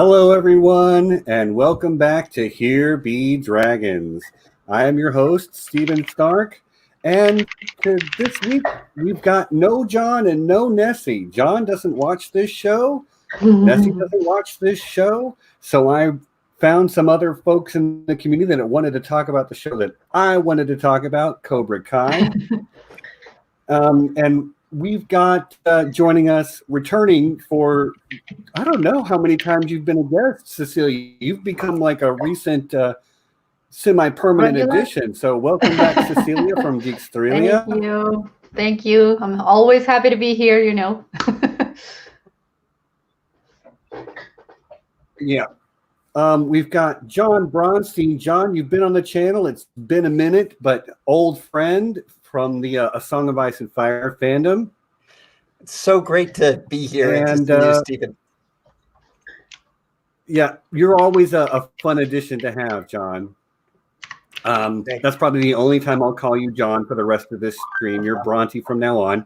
Hello, everyone, and welcome back to Here Be Dragons. I am your host, Stephen Stark, and this week we've got no John and no Nessie. John doesn't watch this show. Nessie doesn't watch this show. So I found some other folks in the community that wanted to talk about the show that I wanted to talk about, Cobra Kai. And we've got joining us, returning for, I don't know how many times you've been a guest, Cecilia. You've become like a recent semi-permanent addition. So welcome back, Cecilia from Geekstrelia. Thank you. Thank you. I'm always happy to be here, you know. Yeah. We've got John Bronsteen. John, you've been on the channel. It's been a minute, but old friend from the A Song of Ice and Fire fandom. It's so great to be here and to see you, Stephen. Yeah, you're always a fun addition to have, John. That's probably the only time I'll call you John for the rest of this stream. You're Bronty from now on.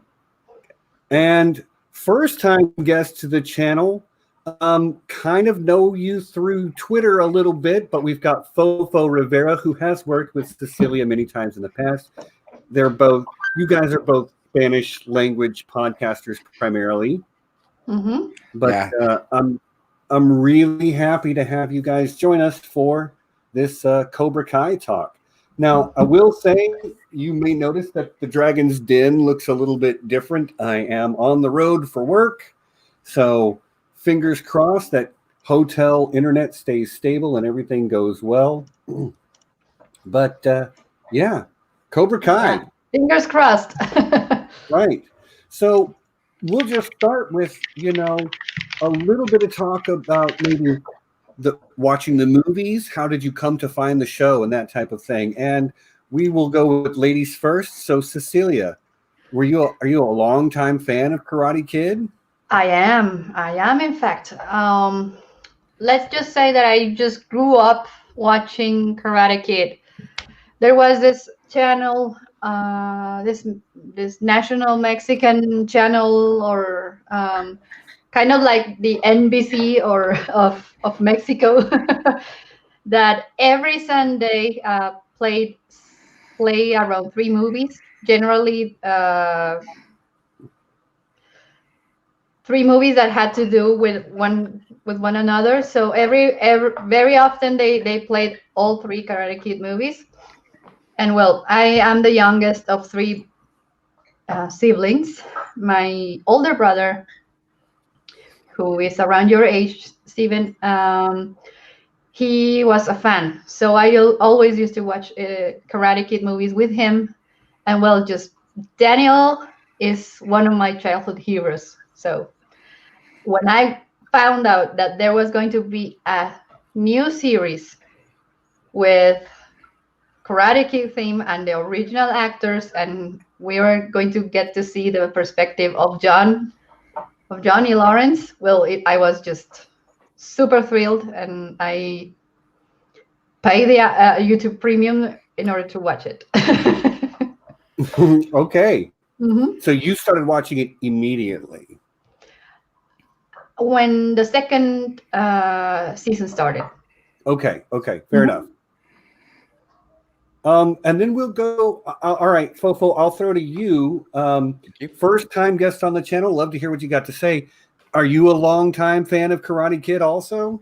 And first time guest to the channel, kind of know you through Twitter a little bit, but we've got Fofo Rivera, who has worked with Cecilia many times in the past. You guys are both Spanish language podcasters primarily. Mm-hmm. But yeah. I'm really happy to have you guys join us for this Cobra Kai talk. Now, I will say, you may notice that the Dragon's Den looks a little bit different. I am on the road for work, so fingers crossed that hotel internet stays stable and everything goes well. But yeah, Cobra Kai. Yeah. Fingers crossed. Right. So we'll just start with, a little bit of talk about maybe watching the movies. How did you come to find the show and that type of thing? And we will go with ladies first. So Cecilia, are you a longtime fan of Karate Kid? I am in fact. Let's just say that I just grew up watching Karate Kid. There was this channel, this national Mexican channel, or kind of like the NBC or of Mexico, that every Sunday play around 3 movies. Generally, 3 movies that had to do with one another. So very often they played all 3 Karate Kid movies. And well, I am the youngest of 3 siblings. My older brother, who is around your age, Stephen, he was a fan. So I always used to watch Karate Kid movies with him. And well, just Daniel is one of my childhood heroes. So when I found out that there was going to be a new series with Karate Kid theme and the original actors, and we were going to get to see the perspective of Johnny Lawrence, well, I was just super thrilled, and I paid the YouTube Premium in order to watch it. Okay. Mm-hmm. So you started watching it immediately? When the second season started. Okay, fair enough. And then we'll go. All right, Fofo, I'll throw to you. First time guest on the channel. Love to hear what you got to say. Are you a longtime fan of Karate Kid also?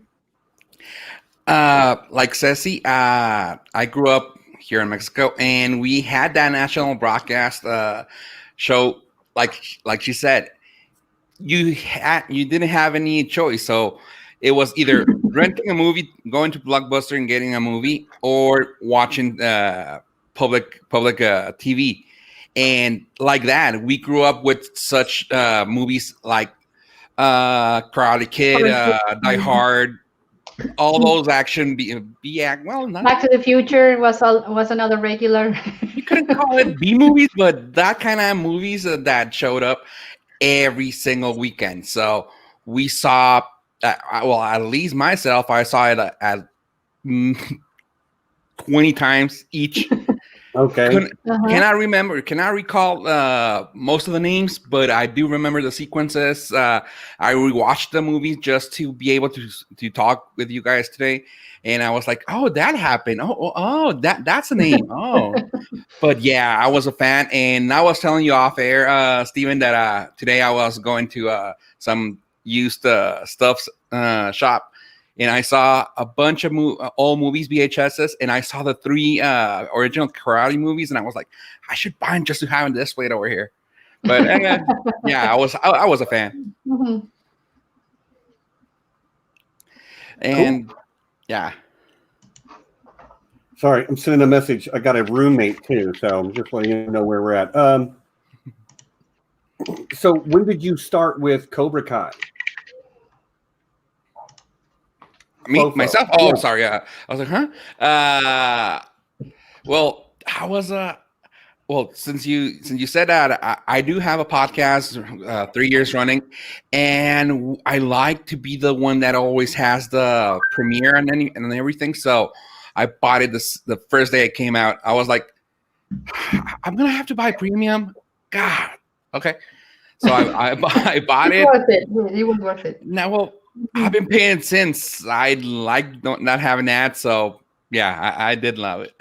Like Ceci, I grew up here in Mexico, and we had that national broadcast show. Like she said, you didn't have any choice, so it was either renting a movie, going to Blockbuster and getting a movie, or watching public TV. And like that, we grew up with such movies like Karate Kid, Die Hard, all those action Back to the Future was another regular. You couldn't call it B movies, but that kind of movies that showed up every single weekend. So we saw. Well, at least myself, I saw it at 20 times each. Okay. Cannot recall most of the names, but I do remember the sequences. I rewatched the movies just to be able to talk with you guys today, and I was like, "Oh, that happened. That's a name. Oh." But yeah, I was a fan, and I was telling you off air, Steven, that today I was going to some used stuff shop. And I saw a bunch of old movies, VHSs, and I saw the 3 original karate movies, and I was like, I should buy them just to have them displayed over here. But yeah, I was a fan. Mm-hmm. And cool. Yeah. Sorry, I'm sending a message. I got a roommate too, so I'm just letting you know where we're at. So when did you start with Cobra Kai? Me, Fofo. myself? Oh, yeah. Sorry. I was like, huh? Well, I was well, since you said that, I do have a podcast 3 years running, and I like to be the one that always has the premiere and everything. So I bought it the first day it came out. I was like, I'm gonna have to buy premium. God, okay. So I bought it. Worth it. It was worth it. Now, well, I've been paying since. I like not having ads, so yeah, I did love it.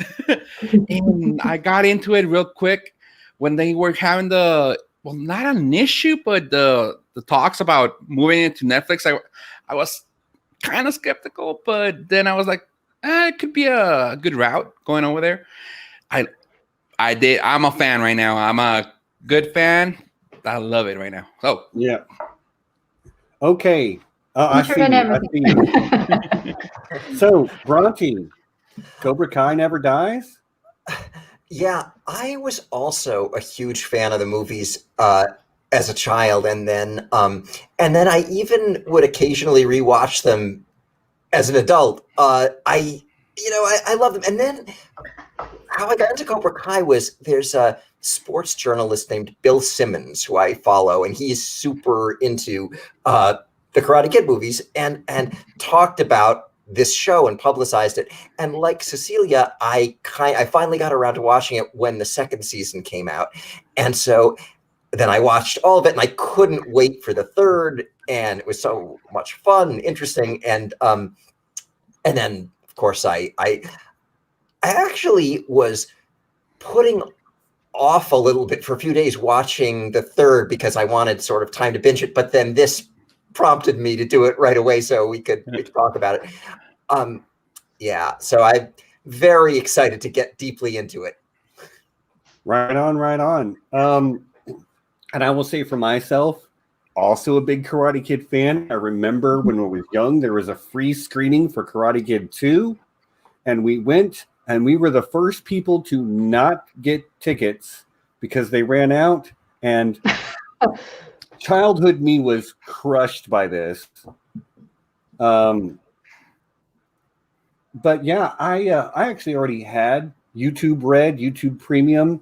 And I got into it real quick when they were having not an issue, but the talks about moving it to Netflix. I was kind of skeptical, but then I was like, it could be a good route going over there. I'm a fan right now. I'm a good fan. I love it right now. Oh yeah. Okay. I see you. So, Bronty, Cobra Kai never dies? Yeah, I was also a huge fan of the movies as a child, and then I even would occasionally rewatch them as an adult. I love them. And then how I got into Cobra Kai was there's a sports journalist named Bill Simmons who I follow, and he's super into the Karate Kid movies, and talked about this show and publicized it. And like Cecilia, I finally got around to watching it when the second season came out. And so then I watched all of it, and I couldn't wait for the third, and it was so much fun and interesting. And then of course I actually was putting off a little bit for a few days watching the third because I wanted sort of time to binge it, but then this prompted me to do it right away so we could talk about it. Yeah, so I'm very excited to get deeply into it. Right on. And I will say for myself, also a big Karate Kid fan. I remember when I was young, there was a free screening for Karate Kid 2, and we went, and we were the first people to not get tickets because they ran out, and childhood me was crushed by this. But yeah, I actually already had YouTube Red, YouTube Premium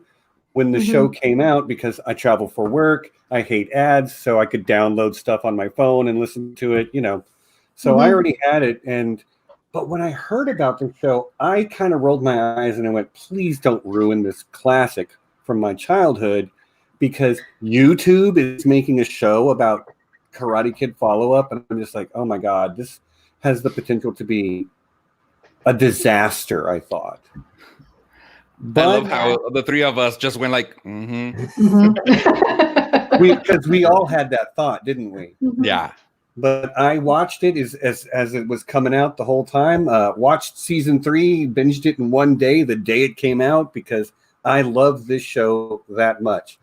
when the show came out because I travel for work. I hate ads, so I could download stuff on my phone and listen to it, So I already had it, but when I heard about the show, I kind of rolled my eyes and I went, please don't ruin this classic from my childhood, because YouTube is making a show about Karate Kid follow-up, and I'm just like, oh my God, this has the potential to be a disaster, I thought. But I love how the three of us just went like, because we all had that thought, didn't we? Yeah. But I watched it as it was coming out the whole time. Watched season 3, binged it in one day, the day it came out, because I love this show that much.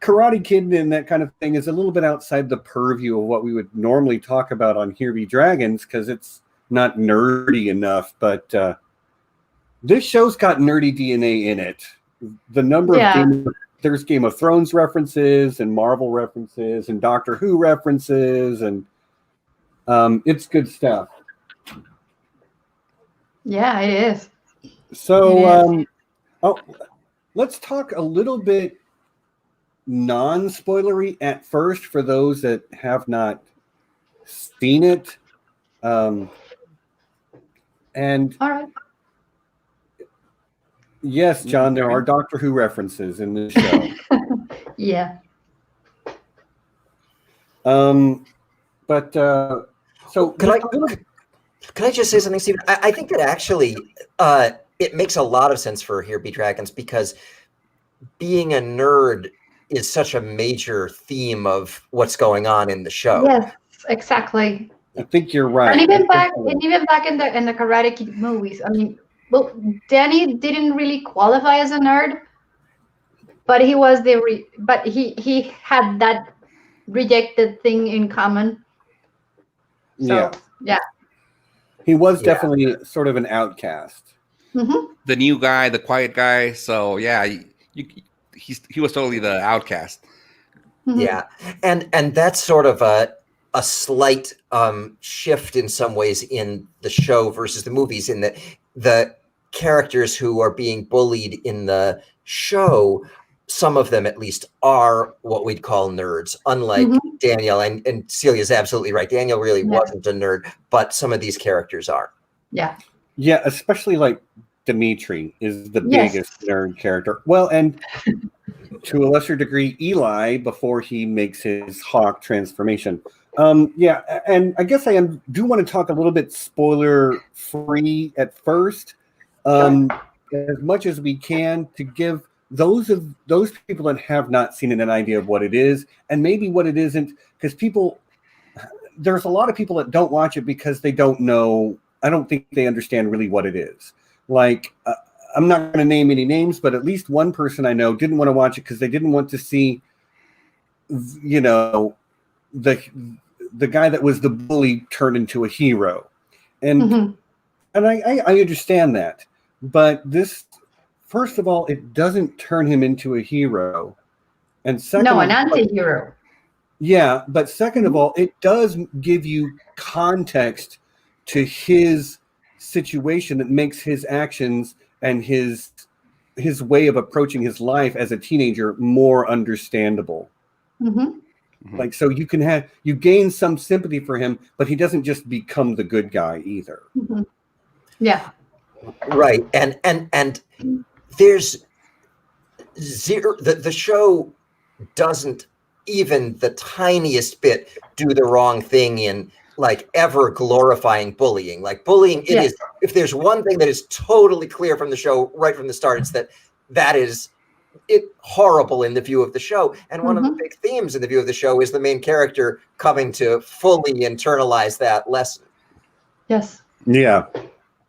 Karate Kid and that kind of thing is a little bit outside the purview of what we would normally talk about on Here Be Dragons, because it's not nerdy enough. But this show's got nerdy DNA in it. The number of there's Game of Thrones references and Marvel references and Doctor Who references, and it's good stuff. Yeah, it is. So, let's talk a little bit non-spoilery at first for those that have not seen it. And all right. Yes, John, there are Doctor Who references in the show. Yeah. But so Can I just say something, Stephen? I think that actually it makes a lot of sense for Here Be Dragons, because being a nerd is such a major theme of what's going on in the show. Yes, exactly. I think you're right. And even back in the Karate Kid movies, I mean, well, Danny didn't really qualify as a nerd, but he was but he had that rejected thing in common. So, yeah. He was definitely sort of an outcast. Mm-hmm. The new guy, the quiet guy. So yeah, he was totally the outcast. Mm-hmm. Yeah, and that's sort of a slight shift in some ways in the show versus the movies, in that the characters who are being bullied in the show, some of them at least, are what we'd call nerds, unlike Daniel. And Celia's absolutely right. Daniel really wasn't a nerd, but some of these characters are. Yeah. Yeah, especially like Dimitri is the biggest nerd character. Well, and to a lesser degree, Eli, before he makes his Hawk transformation. And I guess I do want to talk a little bit spoiler-free at first, as much as we can, to give those people that have not seen it an idea of what it is, and maybe what it isn't, because there's a lot of people that don't watch it because they don't know. I don't think they understand really what it is. Like, I'm not going to name any names, but at least one person I know didn't want to watch it because they didn't want to see, you know, the guy that was the bully turned into a hero. And and I understand that. But this, first of all, it doesn't turn him into a hero. And second, an anti-hero. Yeah, but second of all, it does give you context to his situation that makes his actions and his way of approaching his life as a teenager more understandable. Like, so you gain some sympathy for him, but he doesn't just become the good guy either. Yeah. Right. And there's zero, the show doesn't even the tiniest bit do the wrong thing in like ever glorifying bullying. Like bullying, it is, if there's one thing that is totally clear from the show right from the start, it's that is it horrible in the view of the show. And one of the big themes in the view of the show is the main character coming to fully internalize that lesson. Yes. Yeah.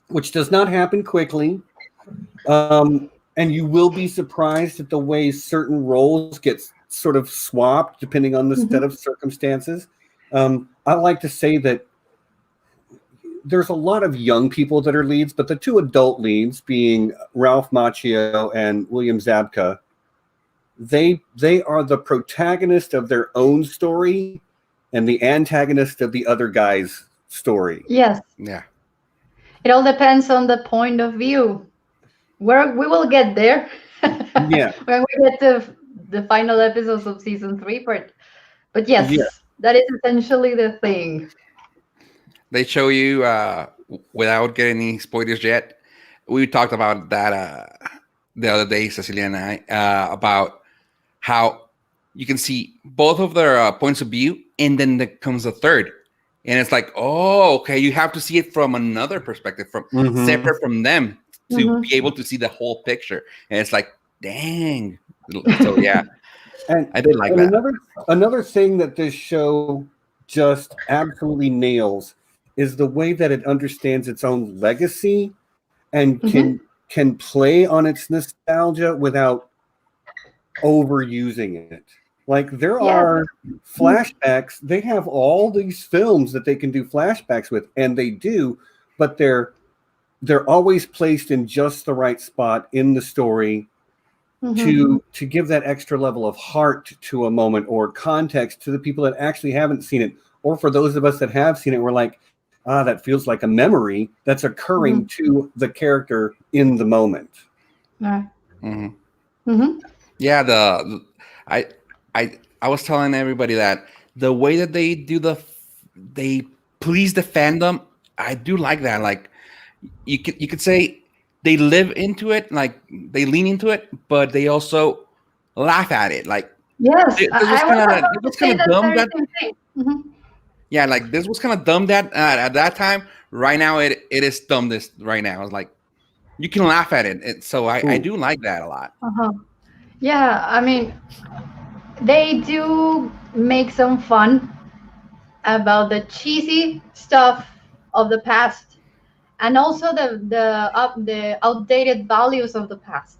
Which does not happen quickly. And you will be surprised at the way certain roles get sort of swapped depending on the set of circumstances. I like to say that there's a lot of young people that are leads, but the two adult leads, being Ralph Macchio and William Zabka, they are the protagonist of their own story and the antagonist of the other guy's story. Yes. Yeah. It all depends on the point of view. Where we will get there. Yeah. When we get to the final episodes of season 3, but yes, that is essentially the thing. They show you, without getting any spoilers yet, we talked about that the other day, Cecilia and I, about how you can see both of their points of view, and then there comes a third. And it's like, oh, okay, you have to see it from another perspective, from separate from them, to be able to see the whole picture. And it's like, dang. So, yeah. And I did like that. Another thing that this show just absolutely nails is the way that it understands its own legacy and can play on its nostalgia without overusing it. Like, there are flashbacks. They have all these films that they can do flashbacks with, and they do, but they're always placed in just the right spot in the story to give that extra level of heart to a moment, or context to the people that actually haven't seen it. Or for those of us that have seen it, we're like, that feels like a memory that's occurring to the character in the moment. Yeah, I was telling everybody that the way that they do they please the fandom, I do like that. Like, you could say they live into it, like they lean into it, but they also laugh at it. Like Yes, this was I was about to say kind of that dumb. very That same thing. Mhm. yeah, like this was kind of dumb that at that time. Right now, it is dumb. This right now, it's like you can laugh at it. So I Ooh. do like that a lot. Uh-huh. Yeah, I mean, they do make some fun about the cheesy stuff of the past, and also the outdated values of the past.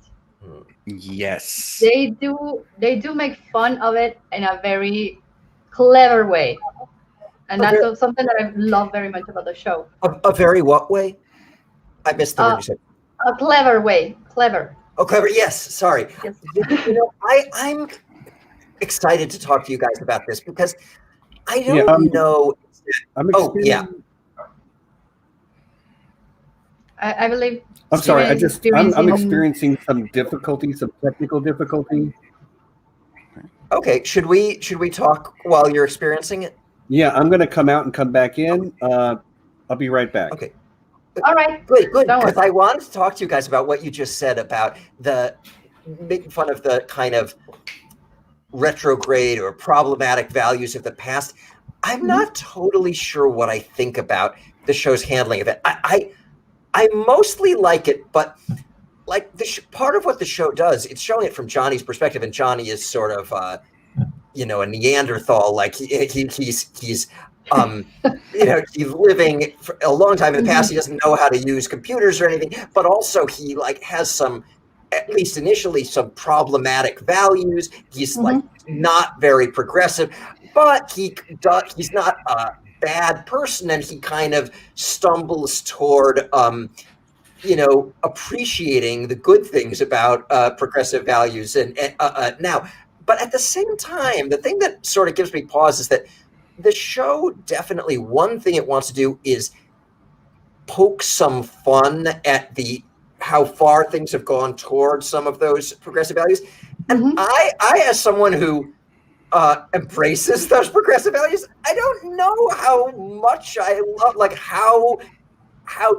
Yes. They do make fun of it in a very clever way, and A that's very, something that I love very much about the show. a very what way? I missed the word you said. A clever way, clever. Oh, clever. Yes. Sorry. Yes. I'm excited to talk to you guys about this because I Yeah, don't know. I'm Oh, yeah. I believe. I'm sorry. Steven is I'm experiencing experiencing some difficulty, some technical difficulty. Okay. Should we talk while you're experiencing it? Yeah, I'm going to come out and come back in. I'll be right back. Okay. All right. Good. Don't Because worry. I wanted to talk to you guys about what you just said about the making fun of the kind of retrograde or problematic values of the past. I'm not totally sure what I think about the show's handling of it. I mostly like it, but like part of what the show does, it's showing it from Johnny's perspective, and Johnny is sort of a Neanderthal. Like he's he's living for a long time in the past. He doesn't know how to use computers or anything, but also he like has some, at least initially, some problematic values. He's like not very progressive, but he's not a bad person, and he kind of stumbles toward appreciating the good things about progressive values and now. But at the same time, the thing that sort of gives me pause is that the show definitely, one thing it wants to do is poke some fun at how far things have gone towards some of those progressive values. And I as someone who embraces those progressive values, I don't know how much I love, like how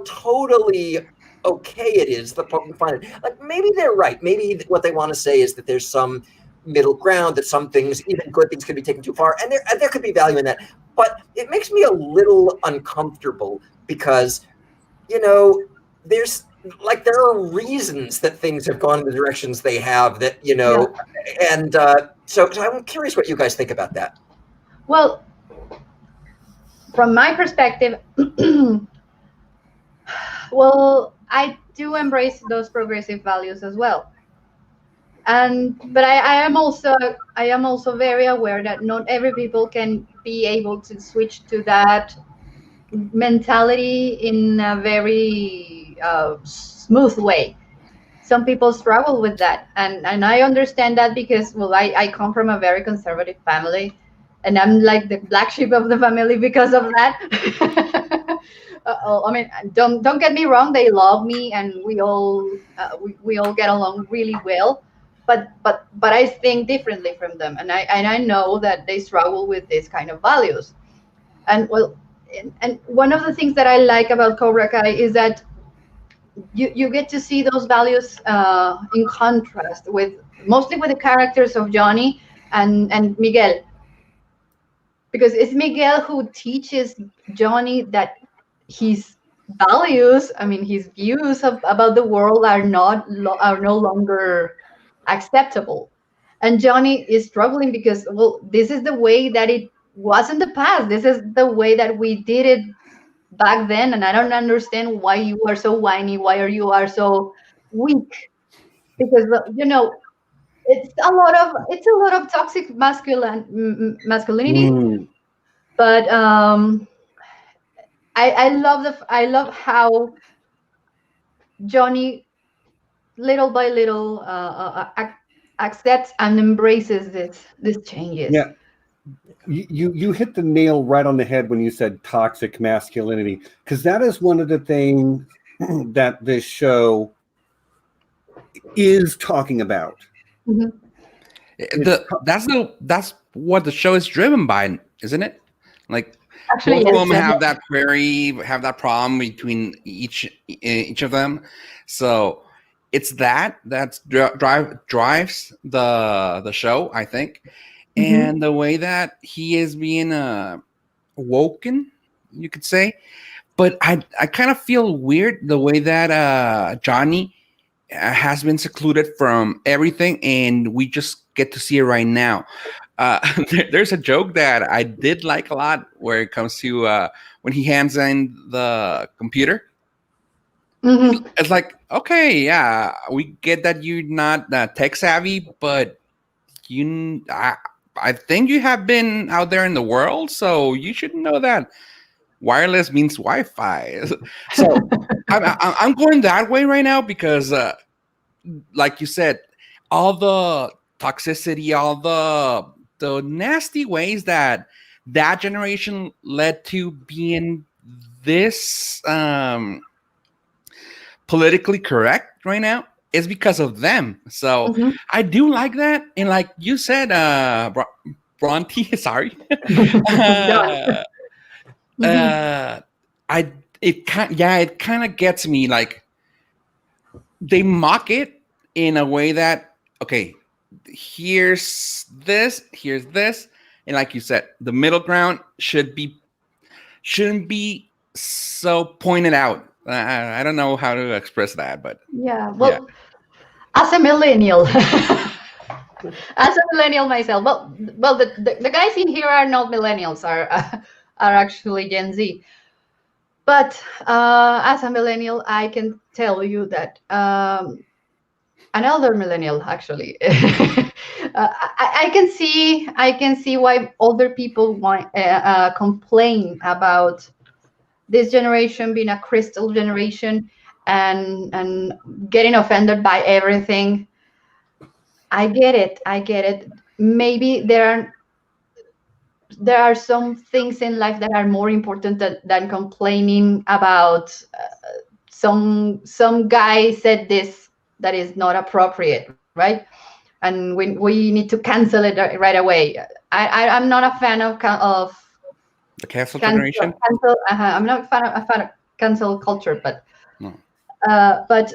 totally okay it is, the poking fun. Like maybe they're right. Maybe what they want to say is that there's some middle ground, that some things, even good things, could be taken too far, and there could be value in that. But it makes me a little uncomfortable because there are reasons that things have gone in the directions they have, that and so I'm curious what you guys think about that. Well, from my perspective, well, I do embrace those progressive values as well. But I am also very aware that not every people can be able to switch to that mentality in a very smooth way. Some people struggle with that, and I understand that because, well, I come from a very conservative family, and I'm like the black sheep of the family because of that. I mean, don't get me wrong, they love me, and we all get along really well. But I think differently from them, and I know that they struggle with this kind of values. And well, and one of the things that I like about Cobra Kai is that you get to see those values in contrast mostly with the characters of Johnny and Miguel, because it's Miguel who teaches Johnny that his values, I mean his views about the world, are no longer acceptable. And Johnny is struggling because, well, this is the way that it was in the past. This is the way that we did it back then, and I don't understand why you are so whiny. Why you are so weak? Because it's a lot of toxic masculinity. But I love how Johnny little by little accepts and embraces these changes. Yeah, you hit the nail right on the head when you said toxic masculinity, because that is one of the things that this show is talking about. That's what the show is driven by, isn't it? Like Actually, both of yes, them have that query, have that problem between each of them. So it's that's drives the show, I think, and the way that he is being woken, you could say. But I kind of feel weird the way that Johnny has been secluded from everything, and we just get to see it right now. There's a joke that I did like a lot where it comes to when he hands in the computer. It's like, okay, yeah, we get that you're not tech savvy, but I think you have been out there in the world, so you should know that wireless means Wi-Fi. So I'm going that way right now because, like you said, all the toxicity, all the nasty ways that generation led to being this politically correct right now is because of them. So I do like that, and like you said, Bronty, sorry. It kind of gets me, like they mock it in a way that, okay, here's this, and like you said, the middle ground shouldn't be so pointed out. I don't know how to express that, but as a millennial, myself, well, the guys in here are not millennials, are actually Gen Z. But as a millennial, I can tell you that an elder millennial, actually, I can see why older people want complain about this generation being a crystal generation and getting offended by everything. I get it. Maybe there are some things in life that are more important than complaining about some guy said this that is not appropriate, right? And we need to cancel it right away. I'm not a fan of the cancel generation. I'm not a fan of cancel culture, but no. But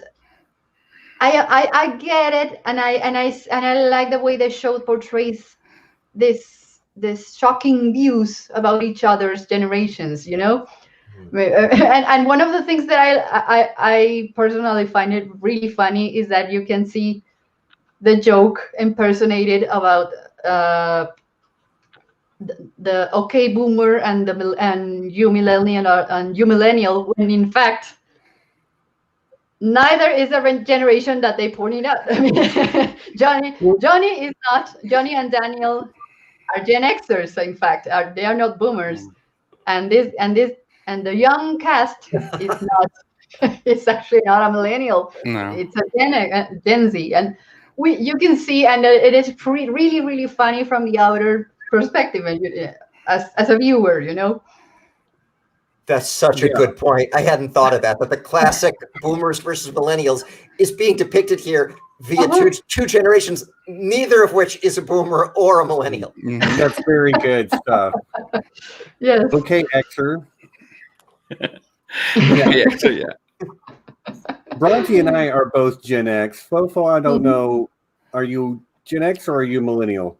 I get it, and I like the way the show portrays this shocking views about each other's generations, you know. And one of the things that I personally find it really funny is that you can see the joke impersonated about the okay boomer and you millennial, when in fact neither is a generation that they pointed out. I mean, Johnny is not. Johnny and Daniel are Gen Xers. In fact, they are not boomers. And the young cast is not. It's actually not a millennial. No. It's a Gen Z, and you can see, and it is really, really funny from the outer perspective, and as a viewer, you know. That's such a good point. I hadn't thought of that, but the classic boomers versus millennials is being depicted here via two generations, neither of which is a boomer or a millennial. That's very good stuff. Yes. Okay, Xer. Yeah. Bronty and I are both Gen X. Fofo, I don't know. Are you Gen X or are you millennial?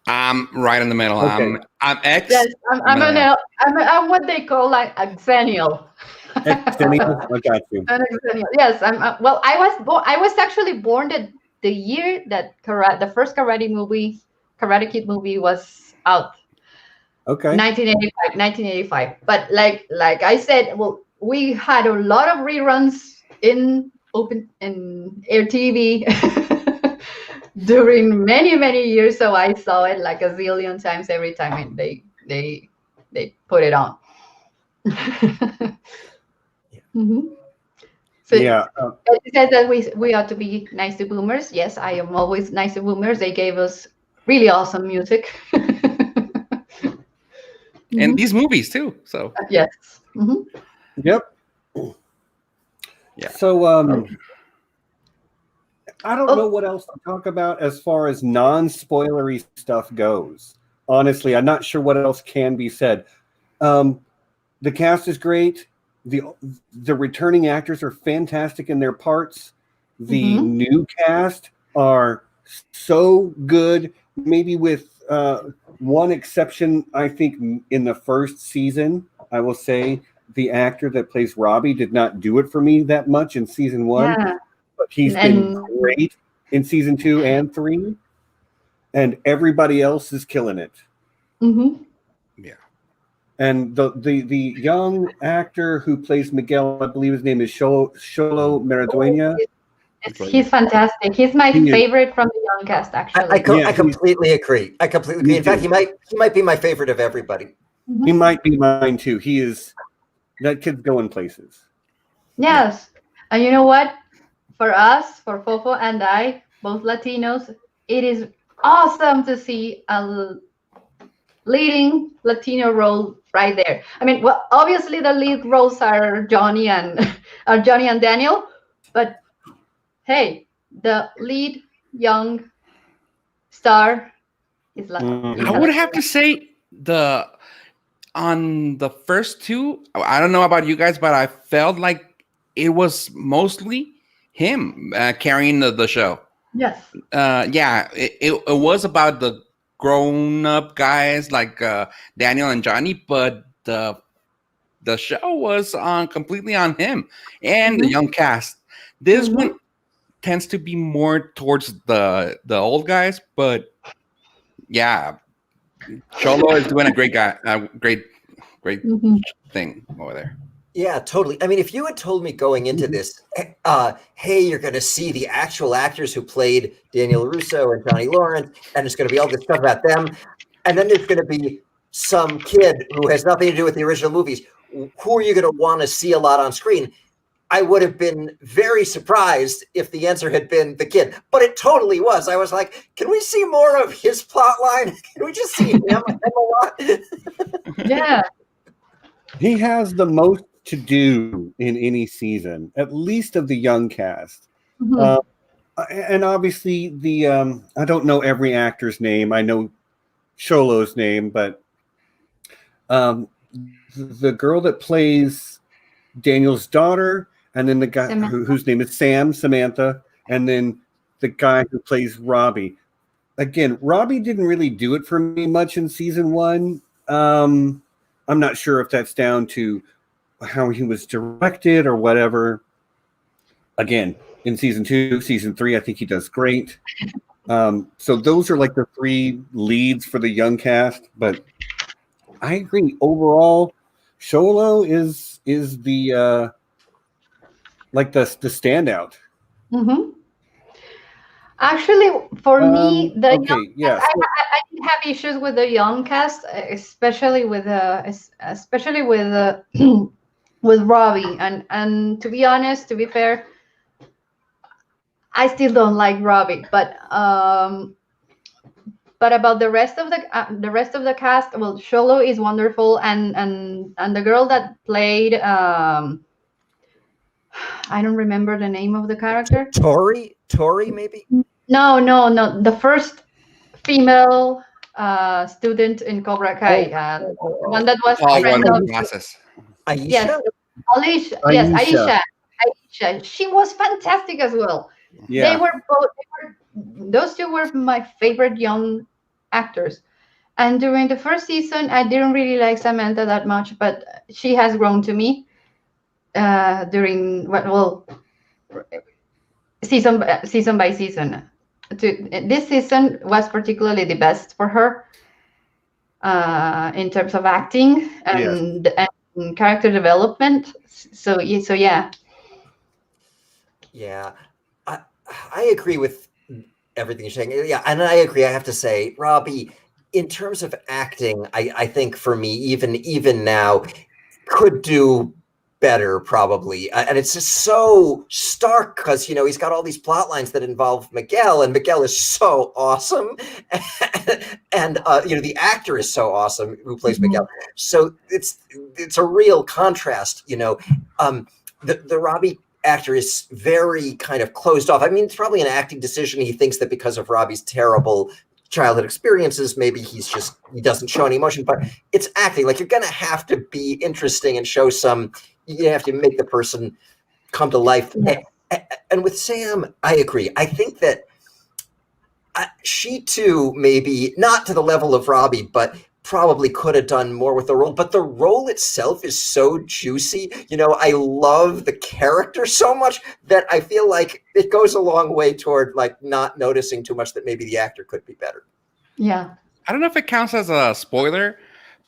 I'm right in the middle. Okay. I'm X. Yes, I'm what they call like a xennial. Xennial? I got you. Yes, well, I was actually born the year that the first Karate Kid movie was out. Okay. 1985. But like I said, well, we had a lot of reruns in air TV during many years, so I saw it like a zillion times every time they put it on. So it says that we ought to be nice to boomers. Yes, I am always nice to boomers. They gave us really awesome music. And these movies too. So yes. Yep. Yeah. So I don't know what else to talk about as far as non-spoilery stuff goes. Honestly, I'm not sure what else can be said. The cast is great. The returning actors are fantastic in their parts. The new cast are so good, maybe with one exception. I think in the first season, I will say the actor that plays Robbie did not do it for me that much in season 1, but he's been great in season 2 and 3, and everybody else is killing it. Yeah. And the young actor who plays Miguel, I believe his name is Xolo Maridueña. He's fantastic. He's my favorite from the young cast, actually. I completely agree. I completely agree. In fact, he might be my favorite of everybody. He might be mine too. That kid's going places. Yes. And you know what? For us, for Fofo and I, both Latinos, it is awesome to see a leading Latino role right there. I mean, well, obviously the lead roles are Johnny and Daniel, but hey, the lead young star is Latino. I would have to say on the first 2, I don't know about you guys, but I felt like it was mostly him carrying the show. Yes. It was about the grown-up guys like Daniel and Johnny, but the show was completely on him and the young cast. This one tends to be more towards the old guys, but yeah, Xolo is doing a great thing over there. Yeah, totally. I mean, if you had told me going into this, hey, you're going to see the actual actors who played Daniel Russo and Johnny Lawrence, and it's going to be all this stuff about them, and then there's going to be some kid who has nothing to do with the original movies, who are you going to want to see a lot on screen? I would have been very surprised if the answer had been the kid, but it totally was. I was like, can we see more of his plot line? Can we just see him a lot? Yeah. He has the most to do in any season, at least of the young cast. And obviously I don't know every actor's name. I know Xolo's name, but the girl that plays Daniel's daughter, and then the guy whose name is Samantha, and then the guy who plays Robbie. Again, Robbie didn't really do it for me much in season 1. I'm not sure if that's down to how he was directed or whatever. Again, in season 2, season 3, I think he does great. So those are like the 3 leads for the young cast. But I agree. Overall, Xolo is the like the standout. Actually, for me, I didn't have issues with the young cast, especially with with Robbie. And to be honest, to be fair, I still don't like Robbie. But about the rest of the cast, well, Xolo is wonderful, and the girl that played I don't remember the name of the character. Tori, maybe? No. The first female student in Cobra Kai. The one that was friend of Aisha? Yes, Alicia. Yes, Aisha. She was fantastic as well. Yeah. They were both. Those two were my favorite young actors. And during the first season, I didn't really like Samantha that much, but she has grown to me. During season by season. This season was particularly the best for her in terms of acting and character development. So yeah. Yeah, I agree with everything you're saying. Yeah, and I agree. I have to say, Robbie, in terms of acting, I think for me, even now, could do better probably, and it's just so stark because he's got all these plot lines that involve Miguel, and Miguel is so awesome, and the actor is so awesome who plays Miguel. So it's a real contrast. The Robbie actor is very kind of closed off. I mean, it's probably an acting decision. He thinks that because of Robbie's terrible childhood experiences. Maybe he doesn't show any emotion, but it's acting. Like, you're going to have to be interesting and show you have to make the person come to life. Yeah. And with Sam, I agree. I think that she too, maybe not to the level of Robbie, but probably could have done more with the role. But the role itself is so juicy. I love the character so much that I feel like it goes a long way toward like not noticing too much that maybe the actor could be better. Yeah. I don't know if it counts as a spoiler,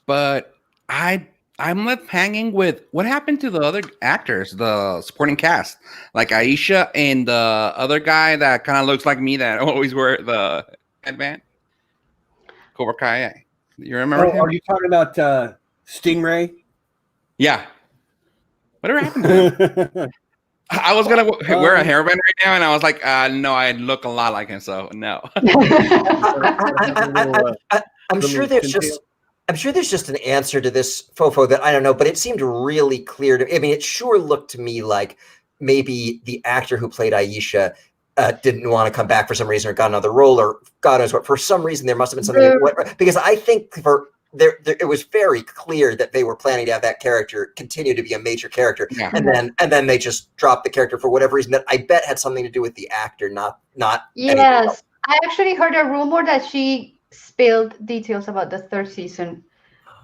but I'm left hanging with what happened to the other actors, the supporting cast, like Aisha and the other guy that kind of looks like me that always wear the headband. Cobra Kai. You remember him? Are you talking about Stingray? Yeah. Whatever happened to him? I was gonna wear a hairband right now, and I was like, no, I look a lot like him, so no. I'm sure there's just an answer to this, Fofo, that I don't know, but it seemed really clear to me. I mean, it sure looked to me like maybe the actor who played Aisha didn't want to come back for some reason or got another role or God knows what. For some reason, there must have been something. Because I think it was very clear that they were planning to have that character continue to be a major character, yeah. and then they just dropped the character for whatever reason that I bet had something to do with the actor, not. Yes, I actually heard a rumor that she spilled details about the third season,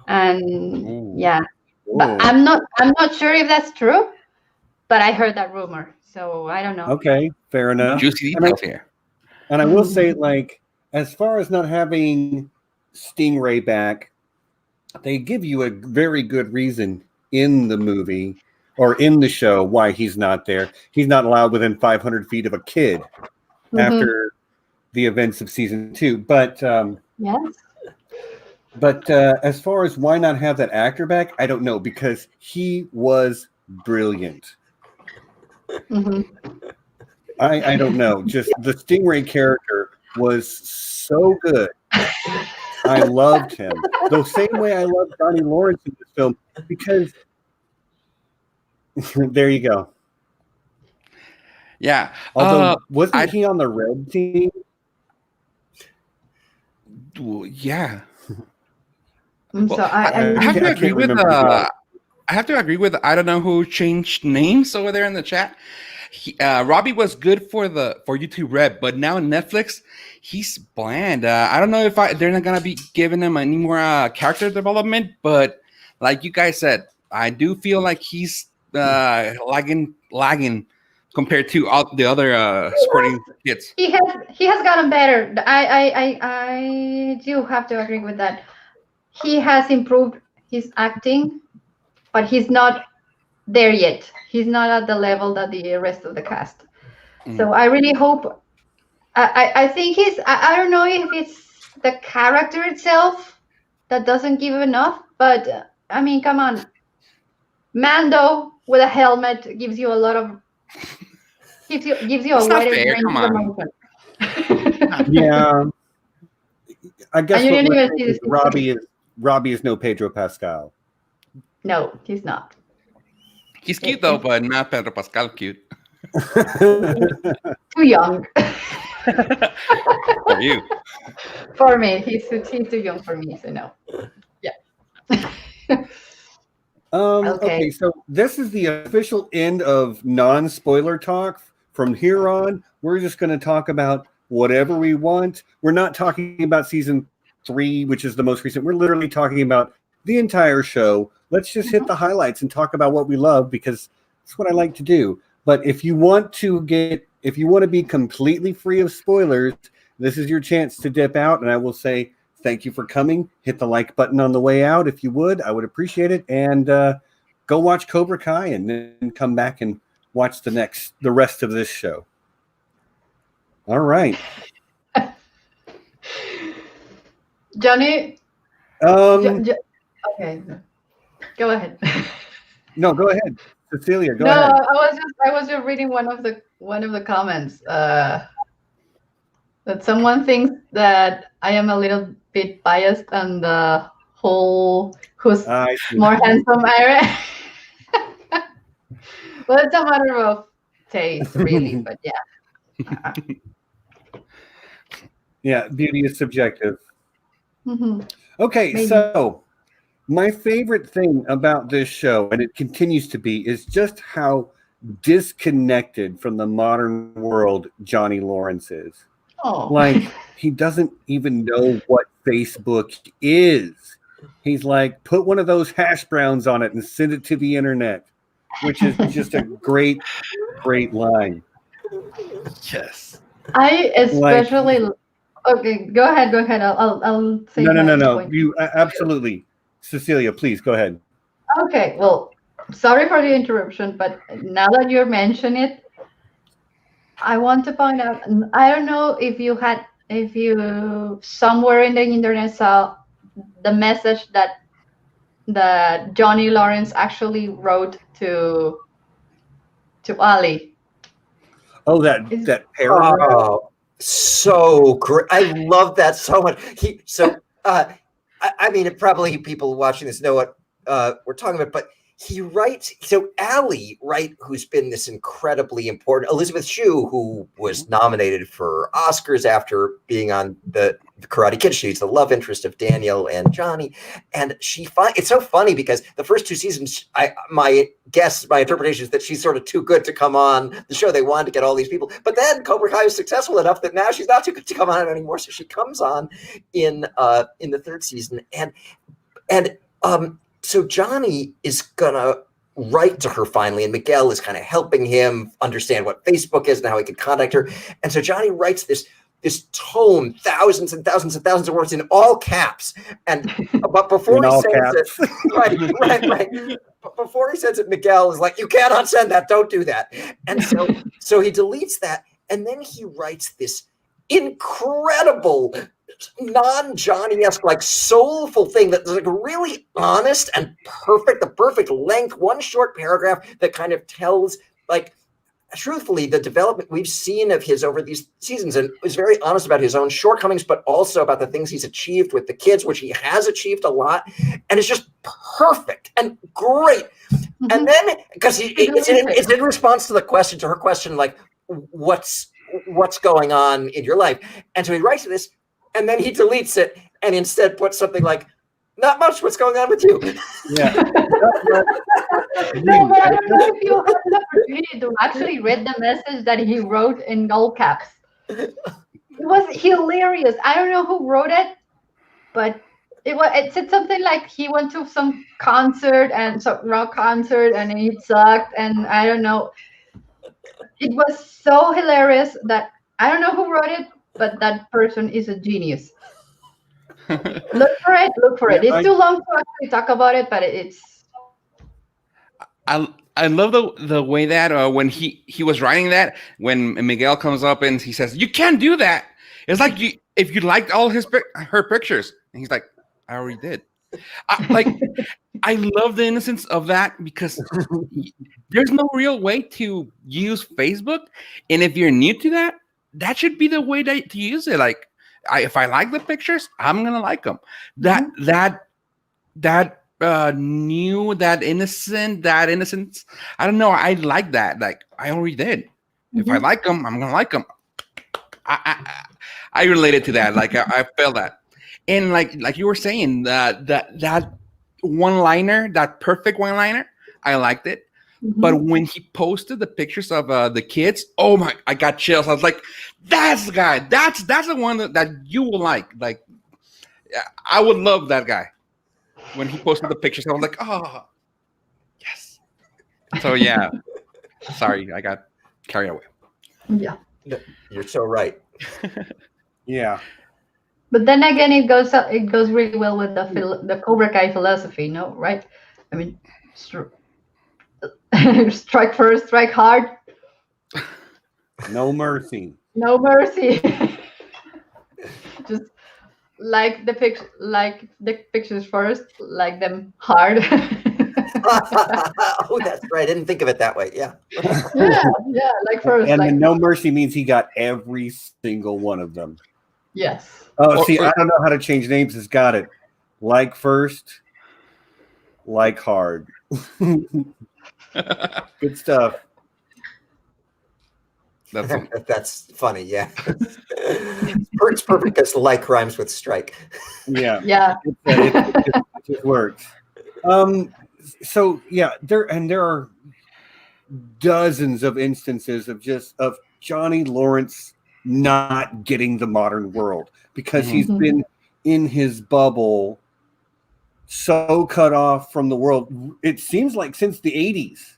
and but I'm not sure if that's true, but I heard that rumor, so I don't know. Okay, fair enough. Juicy details here. And I will say, like, as far as not having Stingray back, they give you a very good reason in the movie or in the show why he's not there. He's not allowed within 500 feet of a kid after the events of season 2. But yes. But as far as why not have that actor back, I don't know, because he was brilliant. I don't know. Just the Stingray character was so good. I loved him the same way I loved Johnny Lawrence in this film, because there you go. Yeah. Although wasn't he on the red team? Yeah. So I have to agree with I have to agree with I don't know who changed names over there in the chat. Robbie was good for YouTube Red, but now Netflix, he's bland. I don't know if they're not gonna be giving him any more character development, but like you guys said, I do feel like he's lagging compared to all the other supporting kids. He has gotten better. I do have to agree with that. He has improved his acting, but he's not there yet. He's not at the level that the rest of the cast. So I really hope. I think I don't know if it's the character itself that doesn't give enough, but I mean, come on, Mando with a helmet gives you a lot of gives you a wider range of emotion. Yeah, I guess And you didn't even see this Robbie is no Pedro Pascal. No, he's not. He's cute though, but not Pedro Pascal cute. Too young. For you. For me, he's too young for me, so no. Yeah. Okay, so this is the official end of non-spoiler talk. From here on, we're just going to talk about whatever we want. We're not talking about season 3, which is the most recent. We're literally talking about the entire show. Let's just hit the highlights and talk about what we love, because that's what I like to do. But if you want to be completely free of spoilers, this is your chance to dip out. And I will say thank you for coming. Hit the like button on the way out if you would. I would appreciate it. And go watch Cobra Kai and then come back and watch the rest of this show. All right. Johnny. Okay. Go ahead. No, go ahead. Cecilia, go no, ahead. I was just reading one of the comments that someone thinks that I am a little bit biased on the whole who's more handsome Ira. Well, it's a matter of taste, really, but yeah. Yeah, beauty is subjective. Mm-hmm. Okay, Maybe. so my favorite thing about this show, and it continues to be, is just how disconnected from the modern world Johnny Lawrence is. Oh. Like, he doesn't even know what Facebook is. He's like, put one of those hash browns on it and send it to the internet, which is just a great line. Yes. I especially. Okay, go ahead. I'll say No. point. You absolutely, Cecilia, please go ahead. Okay, well, sorry for the interruption, but now that you mention it, I want to point out. I don't know if you somewhere in the internet saw the message that Johnny Lawrence actually wrote to Ali. Oh, that paragraph. Oh, so great! I love that so much. I mean, probably people watching this know what we're talking about, but he writes. So Ali, right, who's been this incredibly important Elizabeth Shue, who was nominated for Oscars after being on the Karate Kid. She's the love interest of Daniel and Johnny, and it's so funny because the first 2 seasons, my interpretation is that she's sort of too good to come on the show. They wanted to get all these people, but then Cobra Kai is successful enough that now she's not too good to come on anymore. So she comes on in the 3rd season, and so Johnny is gonna write to her finally, and Miguel is kind of helping him understand what Facebook is and how he can contact her. And so Johnny writes this tome, thousands and thousands and thousands of words in all caps. But before he sends it, right. But before he sends it, Miguel is like, "You cannot send that. Don't do that." And so he deletes that, and then he writes this incredible, non-Johnny-esque, like soulful thing that's like really honest and perfect, the perfect length, one short paragraph that kind of tells, like, truthfully, the development we've seen of his over these seasons, and is very honest about his own shortcomings, but also about the things he's achieved with the kids, which he has achieved a lot, and it's just perfect and great. Mm-hmm. And then, because it's in response to her question, like, what's going on in your life? And so he writes this, and then he deletes it, and instead puts something like, "Not much. What's going on with you?" Yeah. No, but I don't know if you had the opportunity to actually read the message that he wrote in all caps. It was hilarious. I don't know who wrote it, but it said something like he went to some concert and some rock concert and it sucked, and I don't know. It was so hilarious that I don't know who wrote it, but that person is a genius. Look for it. It's too long to actually talk about it, but it's. I love the way that when he was writing that, when Miguel comes up and he says, "You can't do that." It's like if you liked all her pictures, and he's like, "I already did." I love the innocence of that, because there's no real way to use Facebook, and if you're new to that, that should be the way to use it. Like, if I like the pictures, I'm gonna like them. That innocence. I don't know. I like that. Like, I already did. Mm-hmm. If I like them, I'm gonna like them. I related to that. Like, I felt that, and like you were saying, that one-liner, that perfect one-liner, I liked it. Mm-hmm. But when he posted the pictures of the kids, oh my! I got chills. I was like, "That's the guy. That's the one that you will like." Like, I would love that guy. When he posted the pictures, I was like, "Oh, yes." So yeah, sorry, I got carried away. Yeah, you're so right. Yeah, but then again, it goes really well with the Cobra Kai philosophy, no? Right? I mean, strike first, strike hard. No mercy. No mercy. Just like the pictures first, like them hard. Oh, that's right. I didn't think of it that way. Yeah. yeah, like first. And like, then no mercy means he got every single one of them. Yes. Oh, see, I don't know how to change names. It's got it. Like first, like hard. Good stuff. That's funny. Yeah, it's perfect because like rhymes with strike. Yeah, Yeah. it just works. So yeah, there are dozens of instances of Johnny Lawrence not getting the modern world because he's been in his bubble, so cut off from the world. It seems like since the 80s.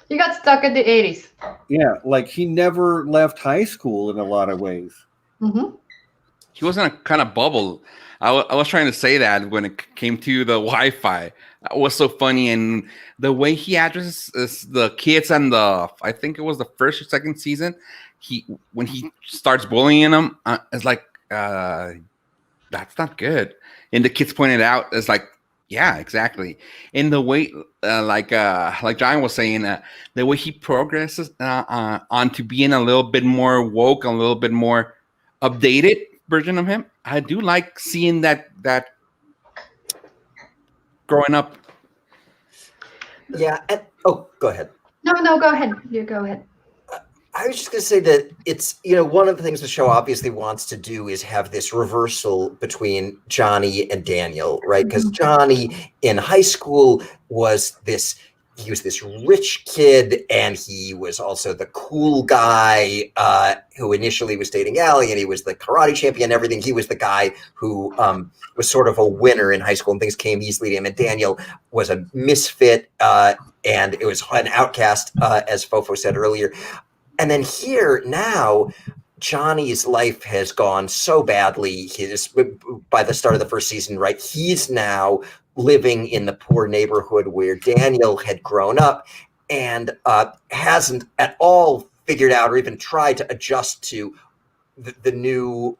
He got stuck in the 80s. Yeah, like he never left high school in a lot of ways. He was in a kind of bubble. I was trying to say that when it came to the Wi-Fi. It was so funny, and the way he addresses the kids and I think it was the first or second season, when he starts bullying them, it's like, that's not good. And the kids pointed out, it's like, yeah, exactly. And the way, like John was saying, the way he progresses onto being a little bit more woke, a little bit more updated version of him, I do like seeing that growing up. Yeah. Go ahead. No, go ahead. You go ahead. I was just going to say that it's, one of the things the show obviously wants to do is have this reversal between Johnny and Daniel, right? Because Johnny in high school was this rich kid, and he was also the cool guy who initially was dating Allie, and he was the karate champion and everything. He was the guy who was sort of a winner in high school, and things came easily to him. And Daniel was a misfit, and it was an outcast, as Fofo said earlier. And then here now, Johnny's life has gone so badly. By the start of the first season, right? He's now living in the poor neighborhood where Daniel had grown up, and hasn't at all figured out or even tried to adjust to the new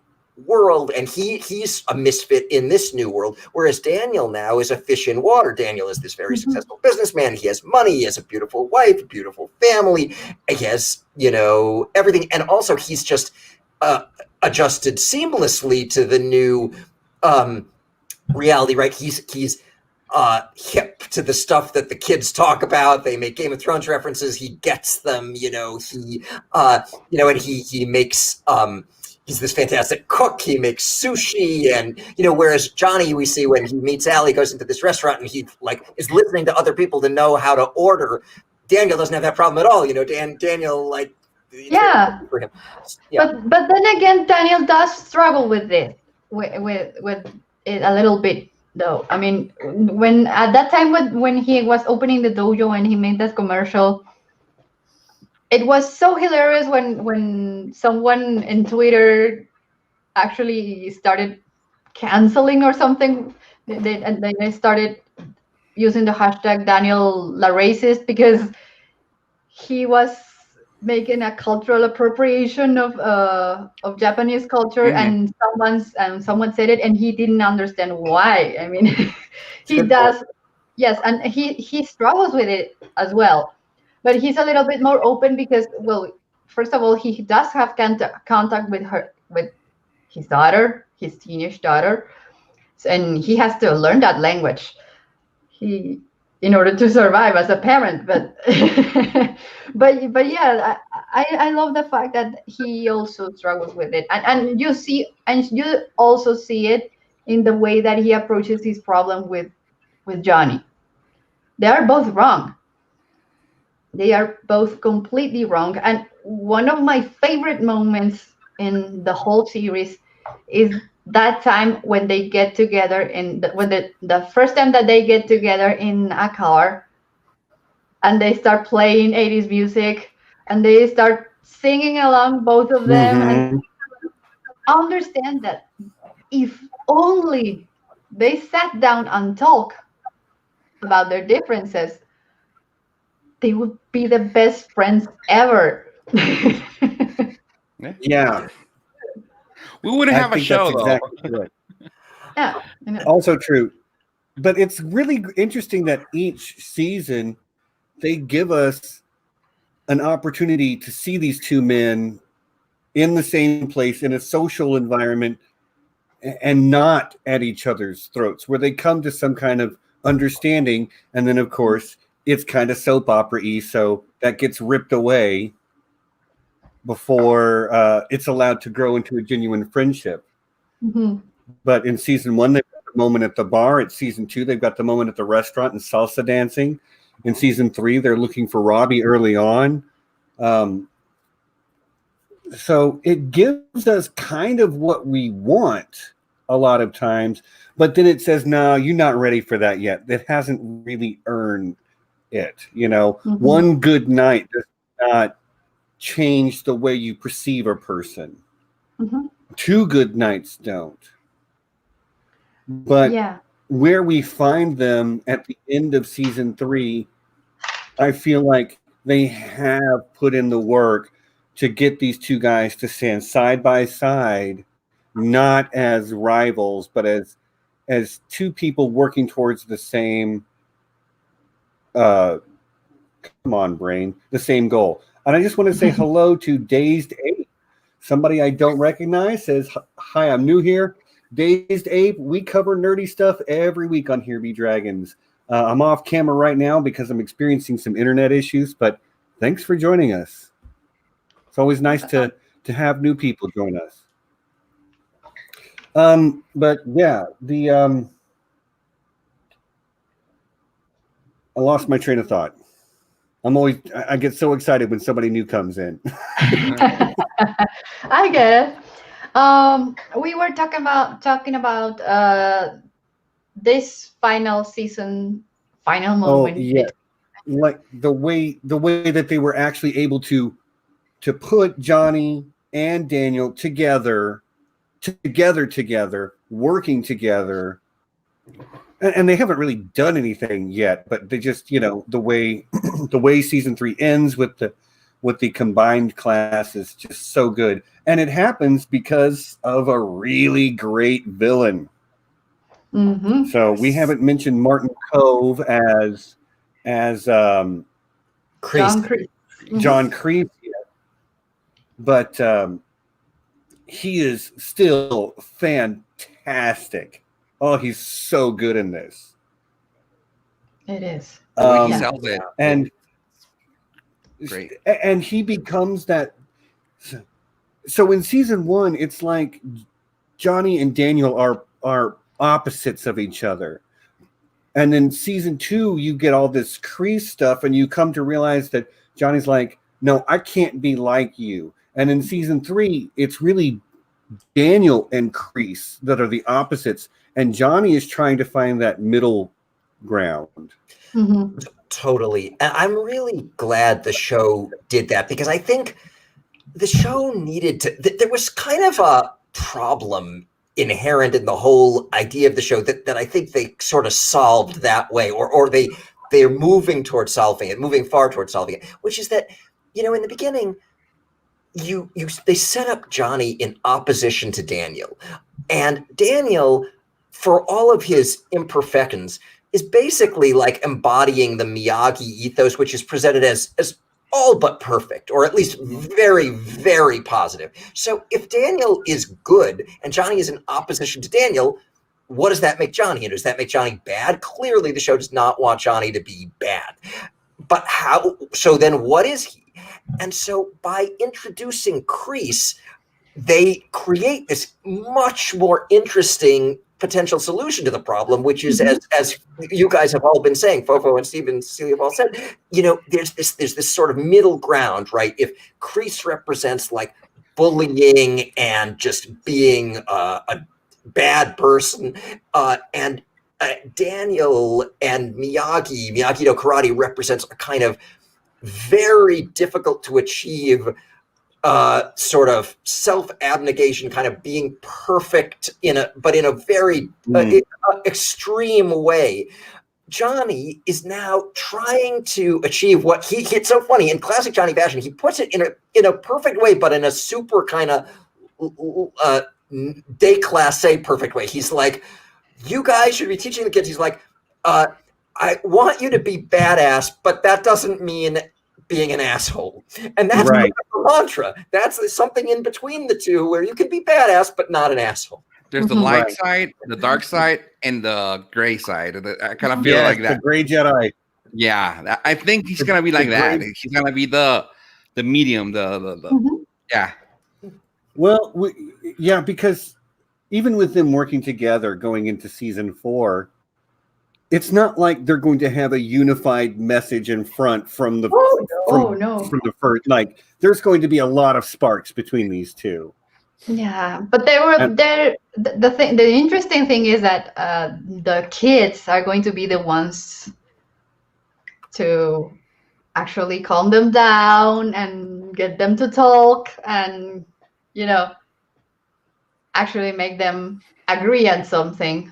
world. And he's a misfit in this new world, whereas Daniel now is a fish in water. Daniel is this very successful businessman. He has money. He has a beautiful wife, a beautiful family. He has, everything. And also he's just adjusted seamlessly to the new reality, right? He's hip to the stuff that the kids talk about. They make Game of Thrones references. He gets them, and he makes, he's this fantastic cook. He makes sushi, and whereas Johnny, we see when he meets Allie, goes into this restaurant and he is listening to other people to know how to order. Daniel doesn't have that problem at all. Daniel Yeah. For him. Yeah. But then again, Daniel does struggle with it, with it a little bit, though. I mean, when at that time when he was opening the dojo and he made that commercial, it was so hilarious when someone in Twitter actually started canceling or something. They started using the hashtag Daniel La Racist because he was making a cultural appropriation of Japanese culture, and someone said it, and he didn't understand why. I mean, he does, yes, and he struggles with it as well. But he's a little bit more open because, well, first of all, he does have contact with his daughter, his teenage daughter, and he has to learn that language in order to survive as a parent. But but yeah, I love the fact that he also struggles with it, and you also see it in the way that he approaches his problem with Johnny. They are both wrong. They are both completely wrong. And one of my favorite moments in the whole series is that time when they get together when the first time that they get together in a car, and they start playing 80s music, and they start singing along, both of them, and understand that if only they sat down and talk about their differences, they would be the best friends ever. Yeah. We wouldn't have a show, exactly though. Right. Yeah. Also true. But it's really interesting that each season they give us an opportunity to see these two men in the same place in a social environment and not at each other's throats, where they come to some kind of understanding. And then, of course, it's kind of soap opera-y, so that gets ripped away before it's allowed to grow into a genuine friendship. Mm-hmm. But in season 1, they've got the moment at the bar. At season 2, they've got the moment at the restaurant and salsa dancing. In season 3, they're looking for Robbie early on. So it gives us kind of what we want a lot of times, but then it says, no, you're not ready for that yet. It hasn't really earned it. One good night does not change the way you perceive a person. 2 good nights don't. But where we find them at the end of season 3, I feel like they have put in the work to get these 2 guys to stand side by side, not as rivals, but as 2 people working towards the same come on, brain, the same goal. And I just want to say hello to Dazed Ape. Somebody I don't recognize says, hi, I'm new here. Dazed Ape, we cover nerdy stuff every week on Here Be Dragons. I'm off camera right now because I'm experiencing some internet issues, but thanks for joining us. It's always nice to have new people join us. But yeah, I lost my train of thought. I get so excited when somebody new comes in. I get it. We were talking about this final season, final moment. Oh yeah, like the way that they were actually able to put Johnny and Daniel together, working together, and they haven't really done anything yet. But they just, the way season 3 ends with the combined class is just so good, and it happens because of a really great villain. So we haven't mentioned Martin Cove as John Kreese. John Kreese yet, but he is still fantastic. Oh, he's so good in this. It is. He sells it. And great. And he becomes that. So in season 1, it's like Johnny and Daniel are opposites of each other. And then season 2, you get all this Kreese stuff, and you come to realize that Johnny's like, no, I can't be like you. And in season 3, it's really Daniel and Kreese that are the opposites, and Johnny is trying to find that middle ground. Totally. And I'm really glad the show did that, because I think the show needed to, there was kind of a problem inherent in the whole idea of the show that I think they sort of solved that way, or they're moving towards solving it, moving far towards solving it, which is that, in the beginning, they set up Johnny in opposition to Daniel, and Daniel, for all of his imperfections, is basically like embodying the Miyagi ethos, which is presented as all but perfect, or at least very, very positive. So if Daniel is good and Johnny is in opposition to Daniel, what does that make Johnny? And does that make Johnny bad? Clearly the show does not want Johnny to be bad. But how? So then what is he? And so by introducing Kreese, they create this much more interesting potential solution to the problem, which is, as you guys have all been saying, Fofo and Steve and Cecilia have all said, there's this sort of middle ground, right? If Kreese represents like bullying and just being a bad person, and Daniel and Miyagi no Karate represents a kind of very difficult to achieve sort of self-abnegation, kind of being perfect in a very extreme way. Johnny is now trying to achieve what it's so funny in classic Johnny fashion. He puts it in a perfect way, but in a super kind of déclassé perfect way. He's like, you guys should be teaching the kids. He's like, I want you to be badass, but that doesn't mean being an asshole. And that's right. The mantra. That's something in between the two where you can be badass, but not an asshole. There's the light side, the dark side, and the gray side. I kind of feel like that. The gray Jedi. Yeah. I think he's going to be like that. He's going to be the medium, the Yeah. Well, yeah, because even with them working together going into season 4, it's not like they're going to have a unified message in front from the from the first. Like, there's going to be a lot of sparks between these two. Yeah, but the interesting thing is that the kids are going to be the ones to actually calm them down and get them to talk and, actually make them agree on something.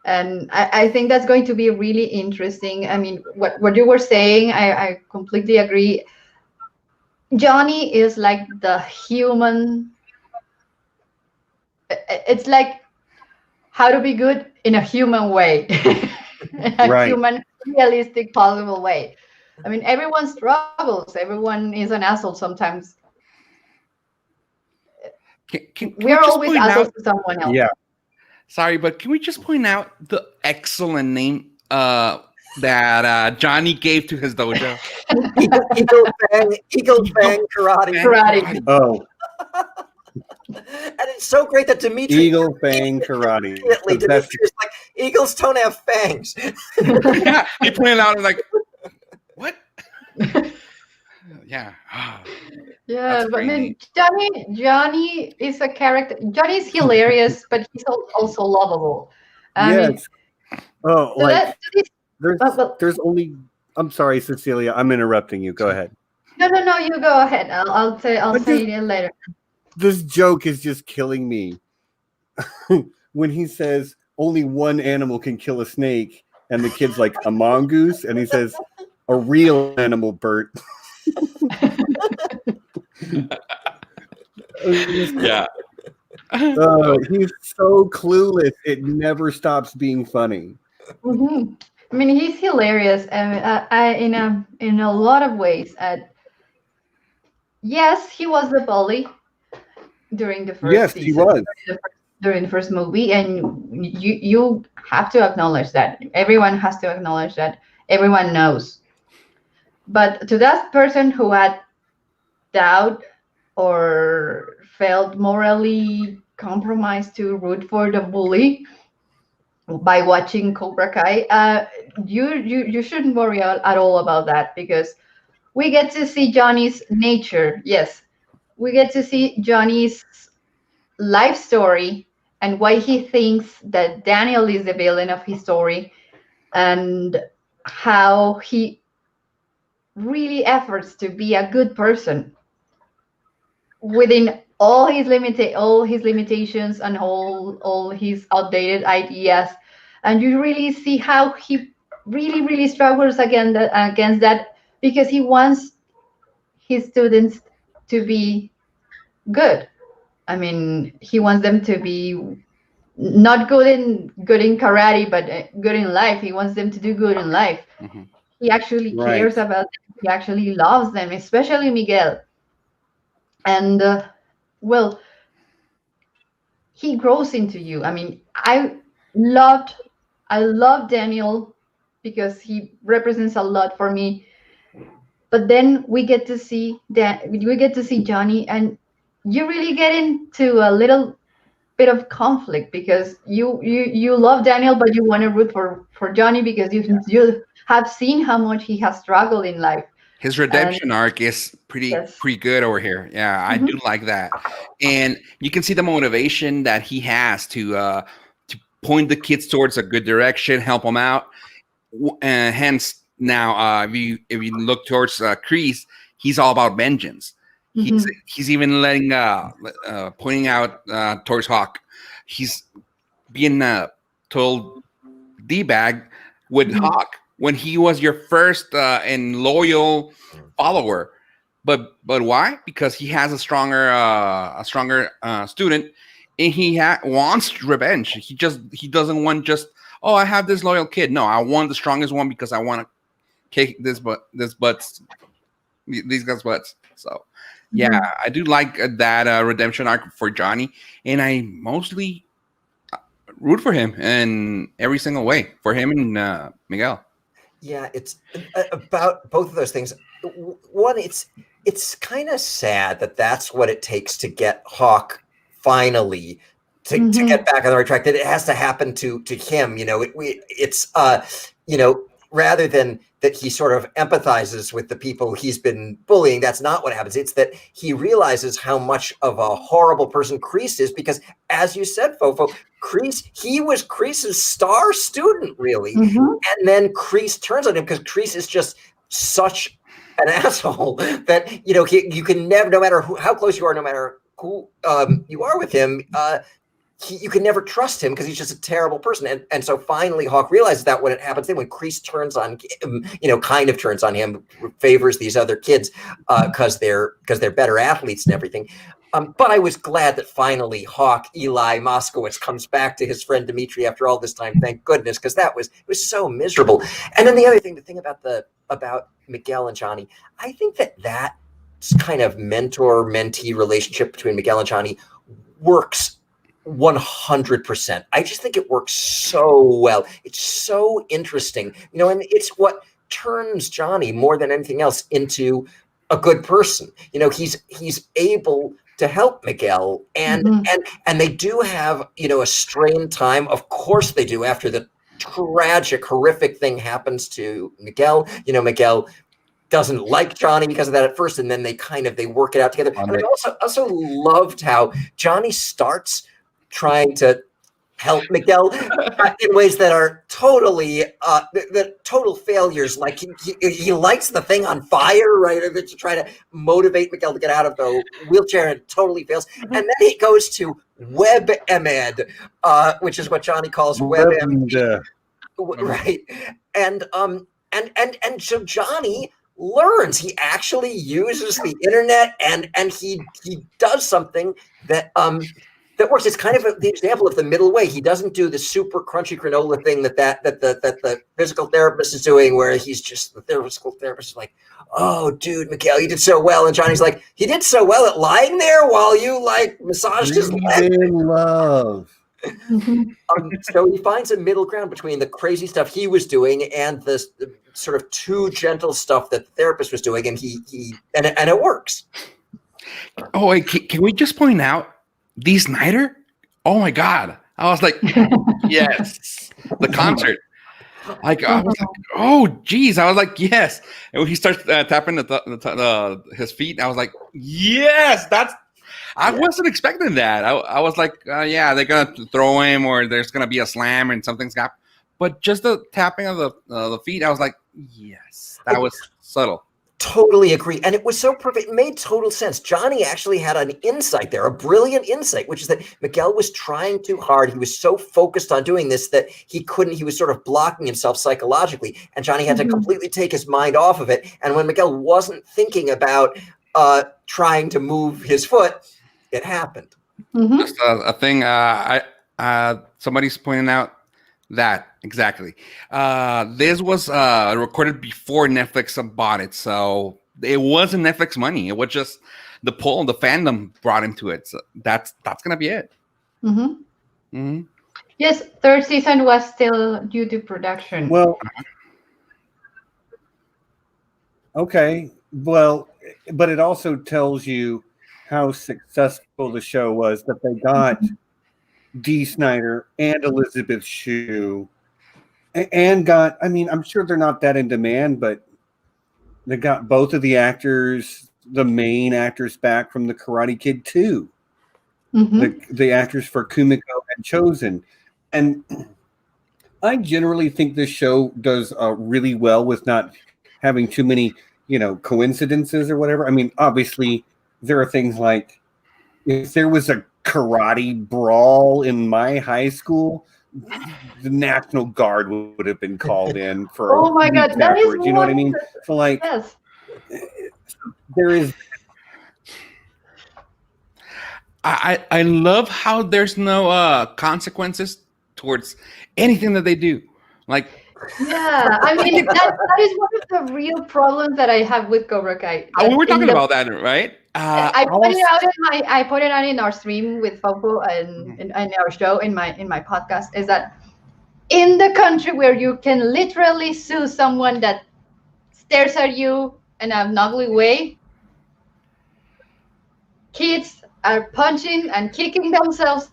And I think that's going to be really interesting. I mean, what you were saying, I completely agree. Johnny is like the human. It's like how to be good in a human way, in a human, realistic, possible way. I mean, everyone struggles. Everyone is an asshole sometimes. Can we are always assholes to someone else. Yeah. Sorry, but can we just point out the excellent name that Johnny gave to his dojo? Eagle Fang Karate. Oh. And it's so great that Dimitri Eagle Fang Karate. Dimitri's like, eagles don't have fangs. Yeah, he pointed out and like, what? Yeah. Yeah, but then Johnny is a character. Johnny is hilarious, but he's also lovable. Yes. Oh, so like there's only. I'm sorry, Cecilia. I'm interrupting you. Go ahead. No. You go ahead. I'll say it later. This joke is just killing me. When he says only one animal can kill a snake, and the kid's like a mongoose, and he says a real animal, Bert. Yeah. He's so clueless. It never stops being funny. Mm-hmm. I mean, he's hilarious, and in a lot of ways. Yes, he was the bully during the first season. He was during the first movie, and you have to acknowledge that. Everyone has to acknowledge that. Everyone knows. But to that person who had doubt or felt morally compromised to root for the bully by watching Cobra Kai, you shouldn't worry at all about that, because we get to see Johnny's nature. Yes, we get to see Johnny's life story and why he thinks that Daniel is the villain of his story, and how he really efforts to be a good person within all his limitations and all his outdated ideas. And you really see how he really struggles against that, because he wants his students to be good. I mean, he wants them to be not good in karate, but good in life. He wants them to do good in life. Mm-hmm. He actually cares about them. He actually loves them, especially Miguel. And well, he grows into you. I mean, I loved Daniel because he represents a lot for me. But then we get to see Johnny, and you really get into a little bit of conflict, because you love Daniel, but you want to root for Johnny, because you have seen how much he has struggled in life. His redemption arc is pretty good over here. Yeah, I do like that, and you can see the motivation that he has to point the kids towards a good direction, help them out. Hence, now if you look towards Kreese, he's all about vengeance. Mm-hmm. He's even letting pointing out towards Hawk. He's being told D-bag with Hawk when he was your first and loyal follower. But why? Because he has a stronger student, and he wants revenge. He doesn't want just, oh, I have this loyal kid. No, I want the strongest one because I want to kick these guys' butts. So yeah, I do like that redemption arc for Johnny, and I mostly root for him in every single way, for him and Miguel. Yeah, it's about both of those things. one, it's kind of sad that that's what it takes to get Hawk finally to get back on the right track. That it has to happen to him. It's rather than that he sort of empathizes with the people he's been bullying. That's not what happens. It's that he realizes how much of a horrible person Kreese is, because, as you said, Fofo, he was Kreese's star student, really. And then Kreese turns on him because Kreese is just such an asshole that, you can never, no matter how close you are, no matter who you are with him, you can never trust him because he's just a terrible person. And so finally Hawk realizes that when it happens, then when Kreese turns on him, kind of turns on him, favors these other kids because they're better athletes and everything. But I was glad that finally Hawk, Eli Moskowitz, comes back to his friend Dimitri after all this time. Thank goodness, because it was so miserable. And then the thing about Miguel and Johnny, I think that kind of mentor-mentee relationship between Miguel and Johnny works 100%. I just think it works so well. It's so interesting, and it's what turns Johnny more than anything else into a good person. He's able to help Miguel, and they do have a strained time. Of course they do, after the tragic, horrific thing happens to Miguel. Miguel doesn't like Johnny because of that at first, and then they work it out together. And I also loved how Johnny starts trying to help Miguel in ways that are totally total failures. Like he lights the thing on fire, right, to try to motivate Miguel to get out of the wheelchair, and it totally fails. And then he goes to WebMed, which is what Johnny calls WebMD, right? And so Johnny learns. He actually uses the internet, and he does something that works. It's kind of the example of the middle way. He doesn't do the super crunchy granola thing that the physical therapist is doing, where he's just, the physical therapist is like, "Oh, dude, Miguel, you did so well," and Johnny's like, "He did so well at lying there while you massaged his leg." In love. So he finds a middle ground between the crazy stuff he was doing and the sort of too gentle stuff that the therapist was doing, and it works. Oh, wait, can we just point out Dee Snider? Oh my God! I was like, yes, the concert. I was like, oh geez, I was like, yes. And when he starts tapping his feet, I was like, yes, that's. I wasn't expecting that. I was like, yeah, they're gonna throw him, or there's gonna be a slam, and something's got. But just the tapping of the feet, I was like, yes, that was subtle. Totally agree. And it was so perfect. It made total sense. Johnny actually had an insight there, a brilliant insight, which is that Miguel was trying too hard. He was so focused on doing this that he was sort of blocking himself psychologically. And Johnny had to completely take his mind off of it. And when Miguel wasn't thinking about trying to move his foot, it happened. Just a thing. Somebody's pointing out that exactly. This was recorded before Netflix bought it, so it wasn't Netflix money. It was just the pull, the fandom brought him to it. So that's gonna be it. Yes, third season was still due to production. Well, okay. Well, but it also tells you how successful the show was, that they got Dee Snider and Elizabeth Shue, and got, I mean, I'm sure they're not that in demand, but they got both of the actors, the main actors, back from the Karate Kid 2. The actors for Kumiko and Chosen. And I generally think this show does really well with not having too many, coincidences or whatever. I mean, obviously, there are things like, if there was a karate brawl in my high school, the National Guard would have been called in for oh my God, that is afterwards. You know what I mean? So, yes. There is. I love how there's no consequences towards anything that they do. Yeah, I mean, that is one of the real problems that I have with Cobra Kai. We were talking about that, right? I put it out in our stream with Fofo and in our show, in my podcast, is that in the country where you can literally sue someone that stares at you in an ugly way. Kids are punching and kicking themselves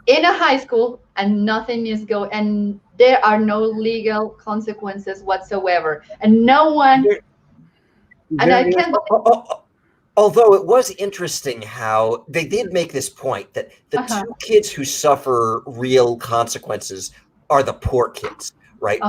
in a high school, and nothing is going, and there are no legal consequences whatsoever, and no one. And I can't believe. Although it was interesting how they did make this point that the two kids who suffer real consequences are the poor kids, right?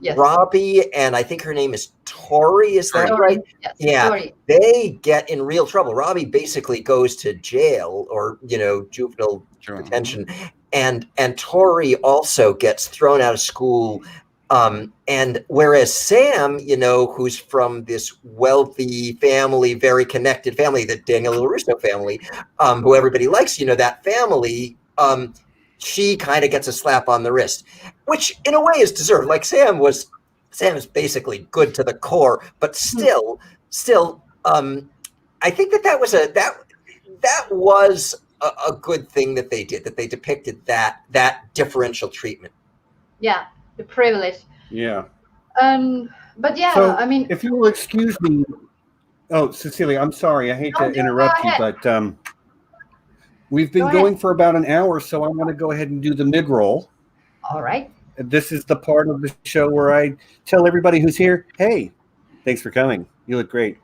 Yes. Robbie and I think her name is Tori, is that right? Yes, yeah, Tori. They get in real trouble. Robbie basically goes to jail or juvenile detention, and Tori also gets thrown out of school. And whereas Sam, who's from this wealthy family, very connected family, the Daniel LaRusso family, who everybody likes, that family, she kind of gets a slap on the wrist, which in a way is deserved. Like Sam is basically good to the core, but still, I think that was a good thing that they did, that they depicted that differential treatment. Yeah. The privilege. Yeah. But yeah, so, I mean, if you will excuse me. Oh, Cecilia, I'm sorry. I hate to interrupt you, but we've been going for about an hour, so I want to go ahead and do the mid-roll. All right. This is the part of the show where I tell everybody who's here, hey, thanks for coming. You look great.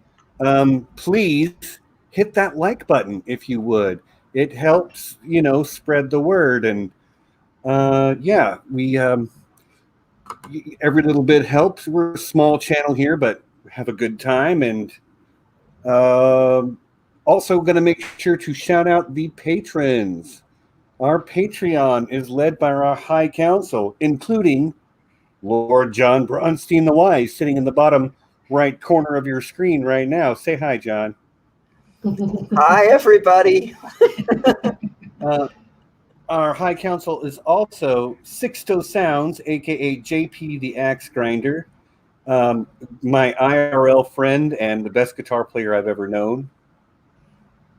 Please hit that like button if you would. It helps, spread the word. And we... every little bit helps. We're a small channel here, but have a good time. And also going to make sure to shout out the patrons. Our Patreon is led by our High Council, including Lord John Bronsteen the Wise, sitting in the bottom right corner of your screen right now. Say hi, John. Hi, everybody. Our High Council is also Sixto Sounds, a.k.a. JP the Axe Grinder, my IRL friend and the best guitar player I've ever known.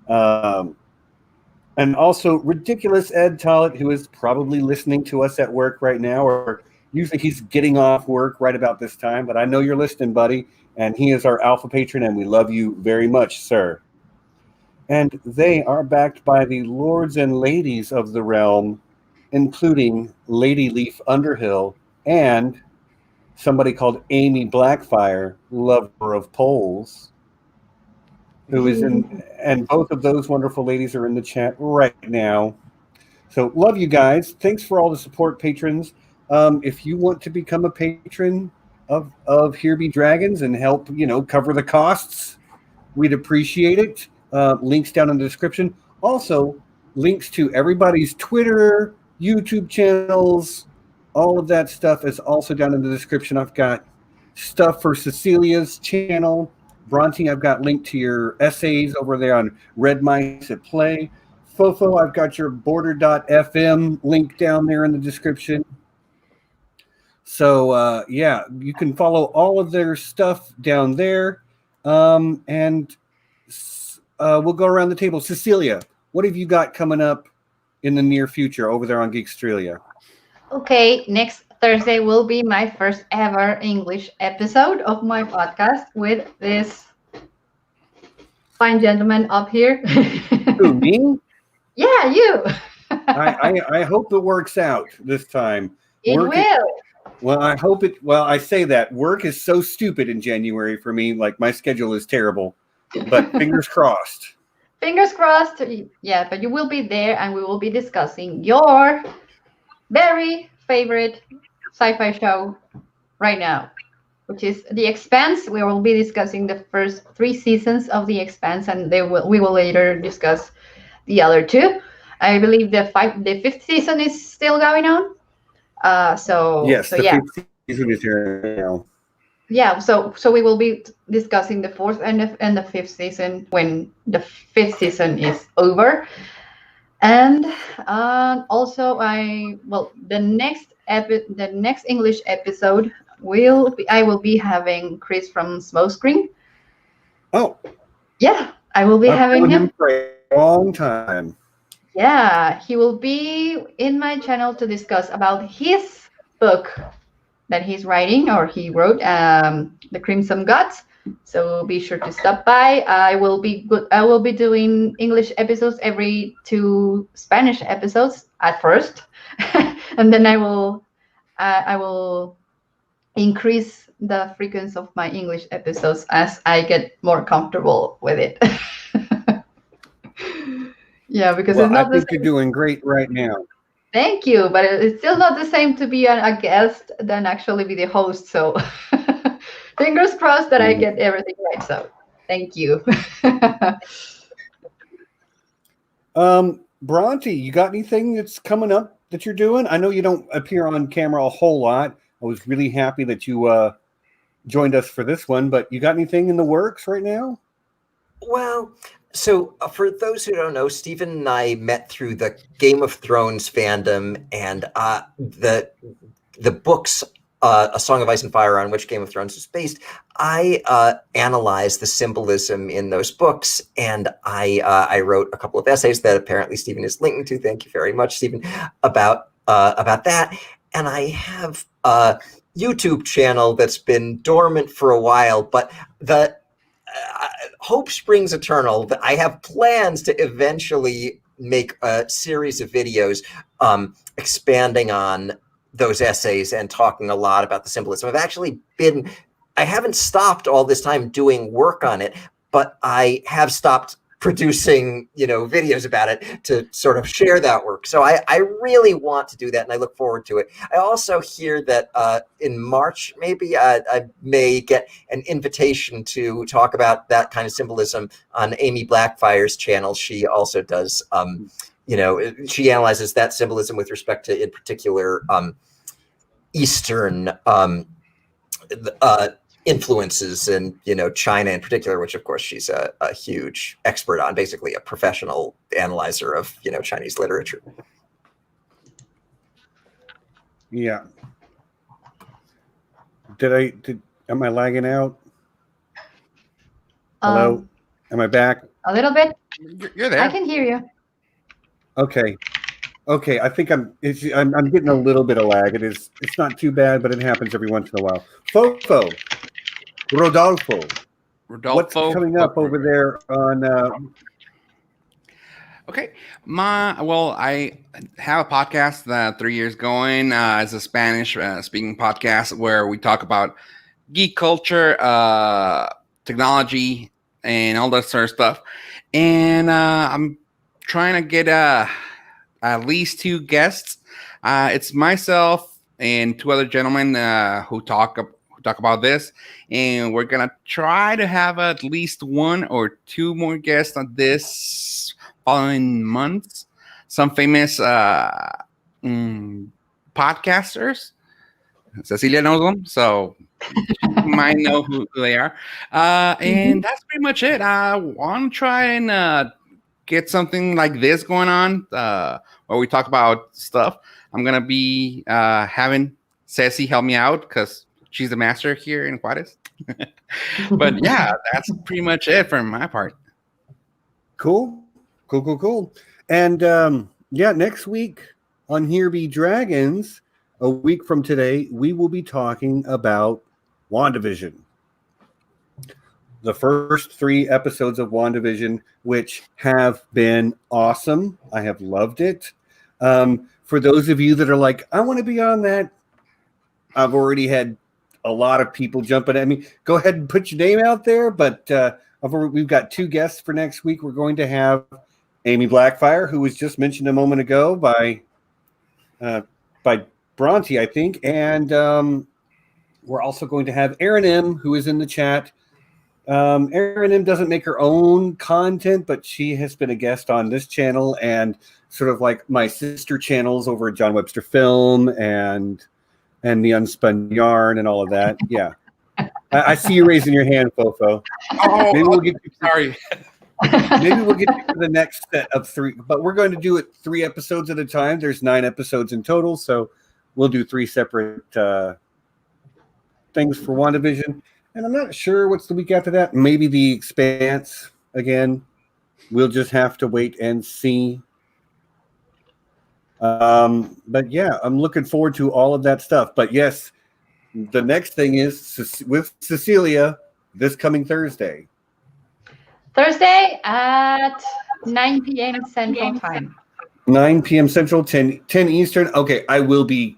And also Ridiculous Ed Tollett, who is probably listening to us at work right now, or usually he's getting off work right about this time, but I know you're listening, buddy, and he is our alpha patron, and we love you very much, sir. And they are backed by the lords and ladies of the realm, including Lady Leaf Underhill and somebody called Aemy Blackfyre, lover of poles, who is in, and both of those wonderful ladies are in the chat right now. So love you guys. Thanks for all the support, patrons. If you want to become a patron of Here Be Dragons and help, cover the costs, we'd appreciate it. Links down in the description. Also, links to everybody's Twitter, YouTube channels, all of that stuff is also down in the description. I've got stuff for Cecilia's channel. Bronty, I've got linked to your essays over there on Red Mice at Play. Fofo, I've got your border.fm link down there in the description. So, you can follow all of their stuff down there. We'll go around the table. Cecilia, what have you got coming up in the near future over there on Geekstralia? Okay, next Thursday will be my first ever English episode of my podcast with this fine gentleman up here. Who, me? Yeah, you. I hope it works out this time. It will. Well, I hope it. Well, I say that work is so stupid in January for me. Like my schedule is terrible. But fingers crossed. Fingers crossed. Yeah, but you will be there and we will be discussing your very favorite sci-fi show right now, which is The Expanse. We will be discussing the first 3 seasons of The Expanse, and we will later discuss the other 2. I believe the 5th season is still going on. Yes, the 5th season is here now. Yeah, so we will be discussing the 4th and the 5th season when the 5th season is over. And also the next English episode I will be having Chris from Smokescreen. Oh. Yeah, I will be having him for a long time. Yeah, he will be in my channel to discuss about his book that he's writing, or he wrote, The Crimson Guts. So be sure to stop by. I will be doing English episodes every 2 Spanish episodes at first, and then I will increase the frequency of my English episodes as I get more comfortable with it. Yeah, because Well, it's I not the think you're same. doing great right now. Thank you, but it's still not the same to be a guest than actually be the host. So fingers crossed that I get everything right. So thank you. Bronty, you got anything that's coming up that you're doing? I know you don't appear on camera a whole lot. I was really happy that you joined us for this one, but you got anything in the works right now? Well, so for those who don't know, Stephen and I met through the Game of Thrones fandom, and the books, A Song of Ice and Fire, on which Game of Thrones is based. I analyzed the symbolism in those books, and I wrote a couple of essays that apparently Stephen is linking to. Thank you very much, Stephen, about that. And I have a YouTube channel that's been dormant for a while, but the hope springs eternal. I have plans to eventually make a series of videos expanding on those essays and talking a lot about the symbolism. I haven't stopped all this time doing work on it, but I have stopped producing, videos about it to sort of share that work. So I really want to do that, and I look forward to it. I also hear that in March, maybe I may get an invitation to talk about that kind of symbolism on Aemy Blackfyre's channel. She also does, she analyzes that symbolism with respect to, in particular, Eastern influences in China in particular, which of course she's a huge expert on, basically a professional analyzer of Chinese literature. Yeah. Am I lagging out? Hello? Am I back? A little bit. You're there. I can hear you. Okay. I think I'm getting a little bit of lag. It's not too bad, but it happens every once in a while. Fofo. Rodolfo. What's coming up over there on Okay. I have a podcast 3 years going as a Spanish speaking podcast where we talk about geek culture, technology, and all that sort of stuff. And I'm trying to get at least 2 guests. It's myself and 2 other gentlemen who talk about this, and we're gonna try to have at least 1 or 2 more guests on this following months. Some famous podcasters. Cecilia knows them, so you might know who they are. And that's pretty much it. I want to try and get something like this going on where we talk about stuff. I'm gonna be having Ceci help me out because she's the master here in Juarez. But yeah, that's pretty much it for my part. Cool. And next week on Here Be Dragons, a week from today, we will be talking about WandaVision. The first 3 episodes of WandaVision, which have been awesome. I have loved it. For those of you that are like, I want to be on that, I've already had a lot of people jumping at me. Go ahead and put your name out there. But we've got 2 guests for next week. We're going to have Aemy Blackfyre, who was just mentioned a moment ago by Bronty, I think. And we're also going to have Erin M., who is in the chat. Erin M. doesn't make her own content, but she has been a guest on this channel and sort of like my sister channels over at John Webster Film and the Unspun Yarn and all of that. Yeah. I see you raising your hand, Fofo. Oh, maybe we'll get you sorry. Maybe we'll get to the next set of 3, but we're going to do it 3 episodes at a time. There's 9 episodes in total, so we'll do 3 separate things for WandaVision. And I'm not sure what's the week after that. Maybe The Expanse again. We'll just have to wait and see. But yeah, I'm looking forward to all of that stuff. But yes, the next thing is with Cecilia, this coming Thursday? Thursday at 9 p.m. Central Time. 9 p.m. Central, 10 Eastern. Okay, I will be.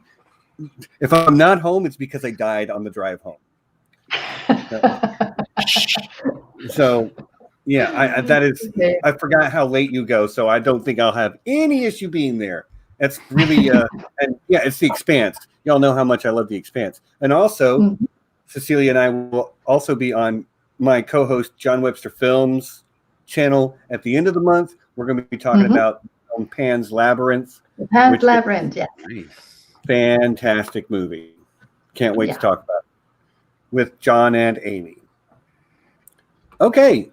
If I'm not home, it's because I died on the drive home. So, yeah, that is. Okay. I forgot how late you go, so I don't think I'll have any issue being there. That's really, and yeah, it's The Expanse. Y'all know how much I love The Expanse, and also Cecilia and I will also be on my co-host John Webster Films channel at the end of the month. We're going to be talking about Pan's Labyrinth. Pan's Labyrinth, yeah. Fantastic movie. Can't wait to talk about it with John and Aemy. Okay.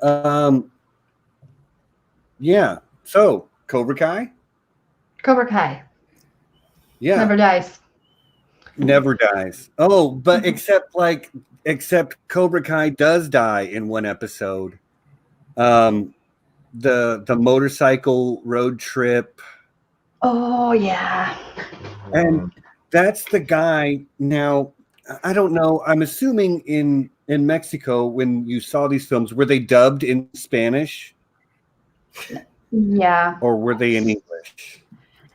Yeah. So, Cobra Kai? Cobra Kai. Yeah. Never dies. Never dies. Oh, but except Cobra Kai does die in one episode. The motorcycle road trip. Oh yeah. And that's the guy. Now, I don't know. I'm assuming in Mexico, when you saw these films, were they dubbed in Spanish? Yeah. Or were they in English?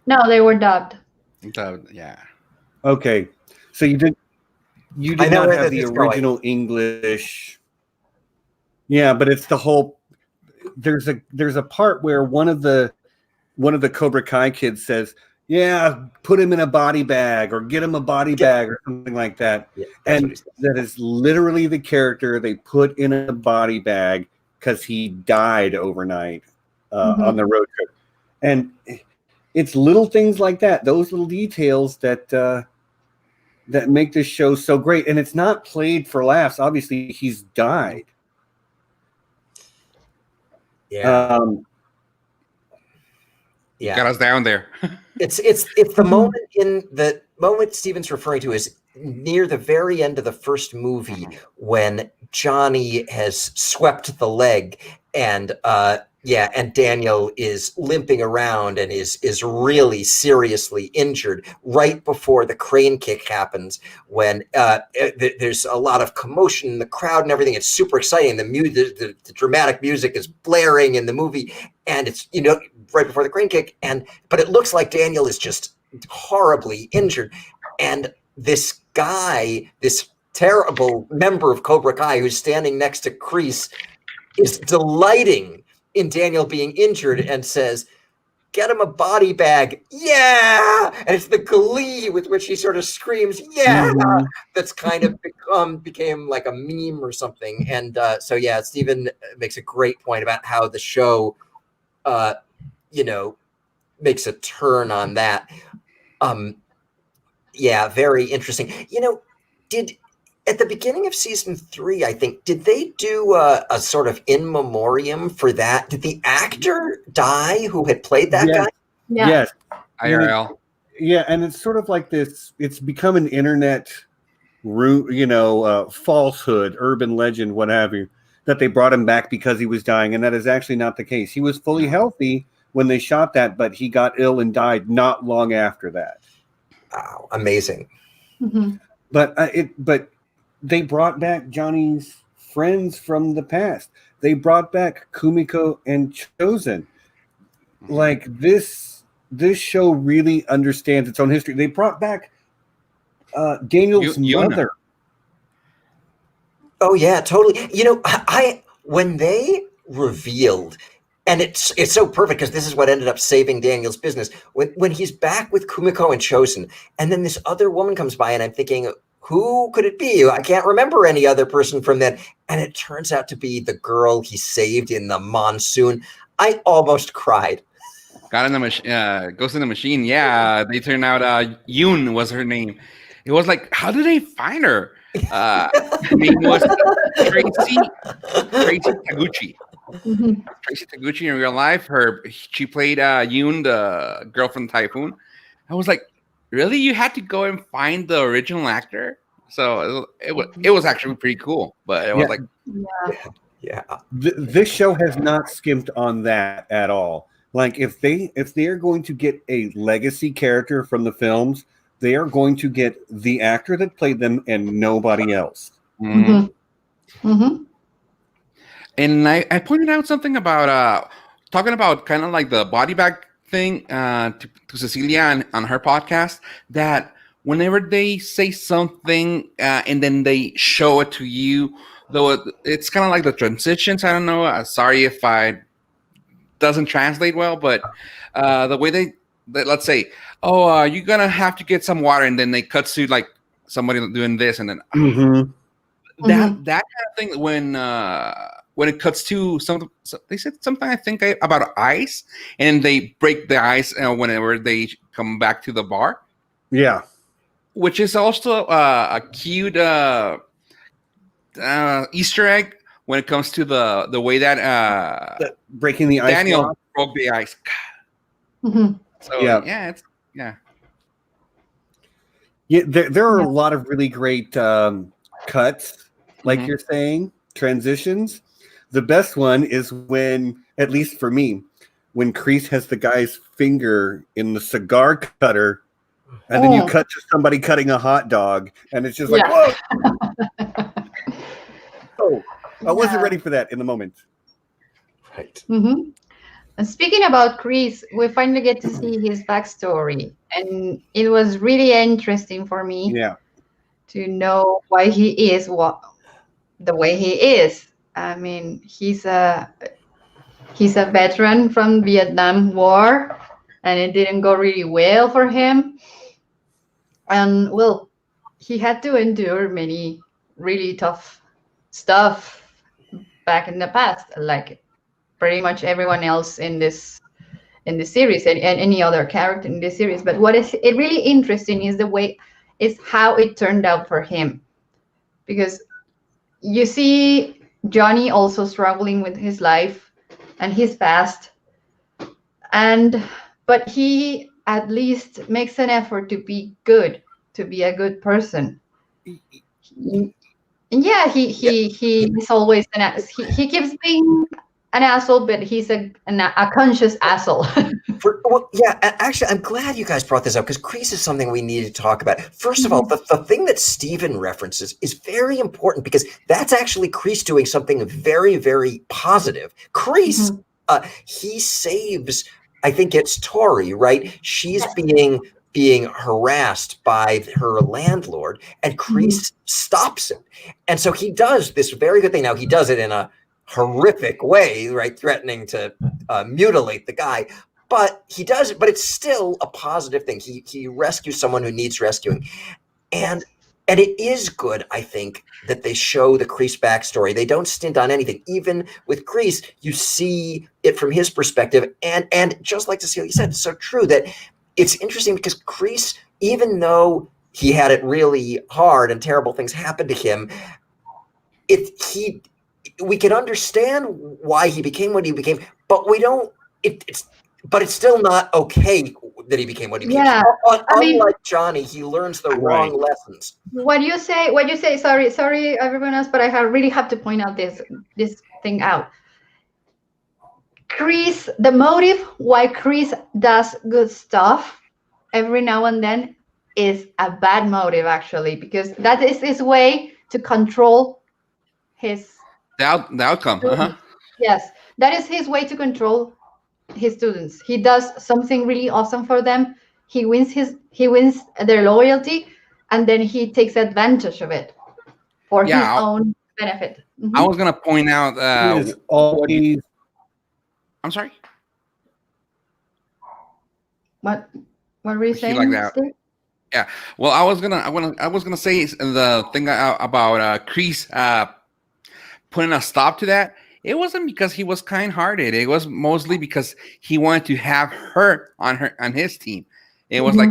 No, they were dubbed. Dubbed, yeah. Okay. So you did not have the original English. Yeah, but it's the whole. There's a part where one of the Cobra Kai kids says, "Yeah, put him in a body bag or get him a body bag or something like that." Yeah, and that is literally the character they put in a body bag because he died overnight on the road trip. And it's little things like that, those little details that make this show so great. And it's not played for laughs. Obviously, he's died. Yeah. Yeah. Got us down there. It's the moment Steven's referring to is near the very end of the first movie when Johnny has swept the leg and Daniel is limping around and is really seriously injured right before the crane kick happens, when there's a lot of commotion in the crowd and everything. It's super exciting. The dramatic music is blaring in the movie, and it's right before the crane kick, but it looks like Daniel is just horribly injured, and this guy, this terrible member of Cobra Kai who's standing next to Kreese, is delighting in Daniel being injured and says, "Get him a body bag." Yeah. And it's the glee with which he sort of screams, "Yeah." That's kind of became like a meme or something. And so Steven makes a great point about how the show makes a turn on that. Very interesting. At the beginning of season 3, I think, did they do a sort of in memoriam for that? Did the actor die who had played that guy? Yeah. Yes. IRL. And it's sort of like this. It's become an internet, falsehood, urban legend, what have you, that they brought him back because he was dying, and that is actually not the case. He was fully healthy when they shot that, but he got ill and died not long after that. Wow, amazing. But they brought back Johnny's friends from the past. They brought back Kumiko and Chosen. Like this show really understands its own history. They brought back Daniel's mother. Oh yeah, totally. When they revealed, and it's so perfect because this is what ended up saving Daniel's business. When he's back with Kumiko and Chosen, and then this other woman comes by, and I'm thinking, who could it be? I can't remember any other person from that. And it turns out to be the girl he saved in the monsoon. I almost cried. Got in the machine. Goes in the machine. Yeah, they turned out Yoon was her name. It was like, how did they find her? Her name was Tracy Taguchi. Tracy Taguchi in real life. She played Yoon, the girl from Typhoon. I was like, really? You had to go and find the original actor? So it was actually pretty cool. But it was like, this show has not skimped on that at all. Like if they are going to get a legacy character from the films, they are going to get the actor that played them and nobody else. And I pointed out something about talking about kind of like the body bag thing to Cecilia on her podcast, that whenever they say something and then they show it to you, though it's kind of like the transitions. I don't know. Sorry if I doesn't translate well, but the way let's say, oh, you're gonna have to get some water, and then they cut to like somebody doing this, and then that kind of thing when it cuts to they said something I think about ice, and they break the ice whenever they come back to the bar. Yeah, which is also a cute Easter egg when it comes to the way that breaking the ice. Daniel broke the ice. So yeah, there are a lot of really great cuts, like you're saying, transitions. The best one is when, at least for me, when Kreese has the guy's finger in the cigar cutter, and then you cut to somebody cutting a hot dog, and it's just like, whoa! Oh, I wasn't ready for that in the moment. Right. And speaking about Kreese, we finally get to see his backstory, and it was really interesting for me to know why he is the way he is. I mean, he's a veteran from Vietnam War, and it didn't go really well for him. And well, he had to endure many really tough stuff back in the past, like pretty much everyone else in this series and any other character in this series. But what is really interesting is how it turned out for him, because you see Johnny also struggling with his life and his past, but he at least makes an effort to be good, to be a good person. Yeah, he's always he keeps being an asshole, but he's a conscious asshole. Actually, I'm glad you guys brought this up, because Kreese is something we need to talk about. First of all, the thing that Steven references is very important, because that's actually Kreese doing something very, very positive. Kreese, he saves, I think it's Tori, right? She's being harassed by her landlord, and Kreese stops it. And so he does this very good thing. Now, he does it in a horrific way, right? Threatening to mutilate the guy. But he does it, but it's still a positive thing. He rescues someone who needs rescuing. And it is good, I think, that they show the Kreese backstory. They don't stint on anything. Even with Kreese, you see it from his perspective. And just like Cecilia said, it's so true that it's interesting, because Kreese, even though he had it really hard and terrible things happened to him, we can understand why he became what he became, but we don't. But it's still not okay that he became what he became. Yeah, unlike Johnny, he learns the wrong lessons. What you say. Sorry, everyone else, but I really have to point out this thing out. Kreese, the motive why Kreese does good stuff every now and then is a bad motive, actually, because that is his way to control the outcome. Yes, that is his way to control his students. He does something really awesome for them. He wins their loyalty, and then he takes advantage of it for his own benefit. I was gonna point out I'm sorry. What were you saying? Like that? Steve? Yeah. Well, I was gonna say the thing about Kreese putting a stop to that. It wasn't because he was kind-hearted. It was mostly because he wanted to have her on his team. It was like,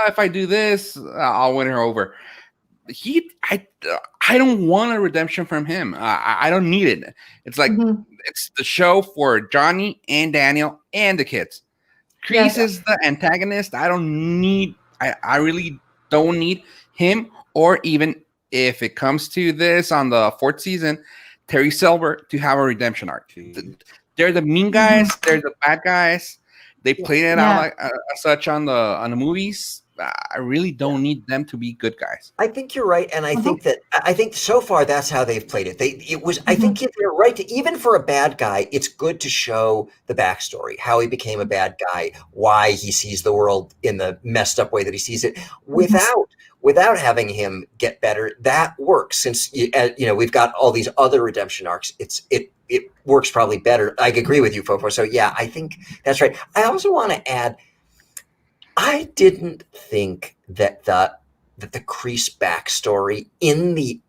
if I do this, I'll win her over. I don't want a redemption from him. I don't need it. It's like it's the show for Johnny and Daniel and the kids. Kreese is the antagonist. I really don't need him, or even if it comes to this on the 4th season, Terry Silver to have a redemption arc. They're the mean guys. They're the bad guys. they played it out like such on the movies. I really don't need them to be good guys. I think you're right, and I think so far that's how they've played it. I think they're right. Even for a bad guy, it's good to show the backstory, how he became a bad guy, why he sees the world in the messed up way that he sees it, without having him get better. That works, since we've got all these other redemption arcs. It works probably better. I agree with you, Fofo. So yeah, I think that's right. I also want to add, I didn't think that the Kreese backstory in the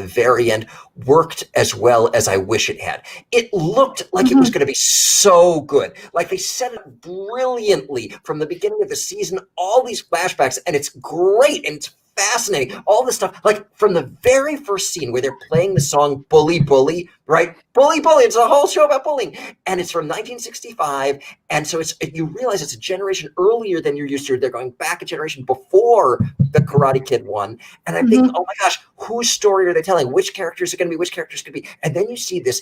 very end, worked as well as I wish it had. It looked like it was going to be so good. Like they set it up brilliantly from the beginning of the season, all these flashbacks, and it's great and it's fascinating. All this stuff, like from the very first scene where they're playing the song Bully Bully, right? Bully Bully, it's a whole show about bullying. And it's from 1965. And so you realize it's a generation earlier than you're used to. They're going back a generation before the Karate Kid one. And I'm thinking, oh my gosh, whose story are they telling? Which characters are going to be? Which characters could be? And then you see this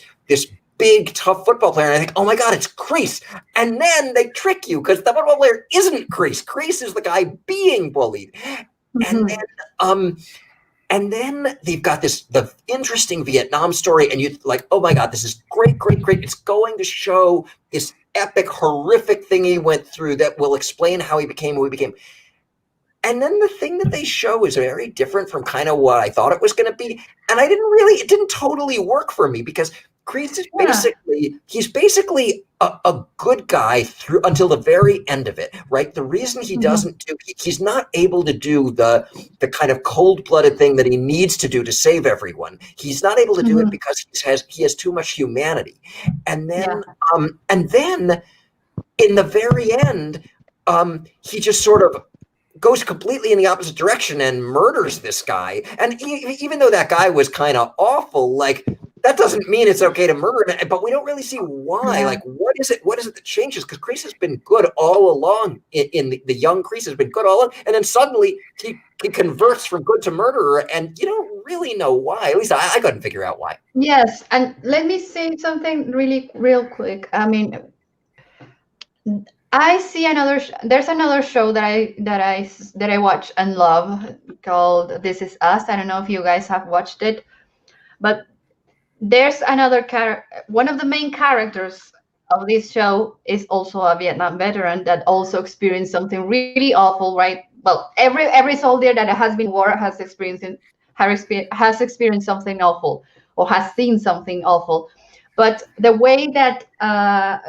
big, tough football player, and I think, oh my God, it's Kreese. And then they trick you because the football player isn't Kreese. Kreese is the guy being bullied. And then they've got the interesting Vietnam story, and you like, oh my God, this is great. It's going to show this epic, horrific thing he went through that will explain how he became who he became. And then the thing that they show is very different from kind of what I thought it was going to be. And it didn't totally work for me, because Kreese is basically a good guy through until the very end of it, right? The reason he doesn't he's not able to do the kind of cold-blooded thing that he needs to do to save everyone. He's not able to do it because he has too much humanity. And then in the very end, he just sort of goes completely in the opposite direction and murders this guy. And even though that guy was kind of awful, like, that doesn't mean it's okay to murder him, but we don't really see why. Like, what is it that changes? Because Kreese has been good all along. The young Kreese has been good all along, and then suddenly he converts from good to murderer, and you don't really know why. At least I couldn't figure out why. Yes, and let me say something real quick. I mean, I see there's another show that I watch and love called This Is Us. I don't know if you guys have watched it, but there's another one of the main characters of this show is also a Vietnam veteran that also experienced something really awful, right? Well, every soldier that has been in war has experienced something awful or has seen something awful. But the way that I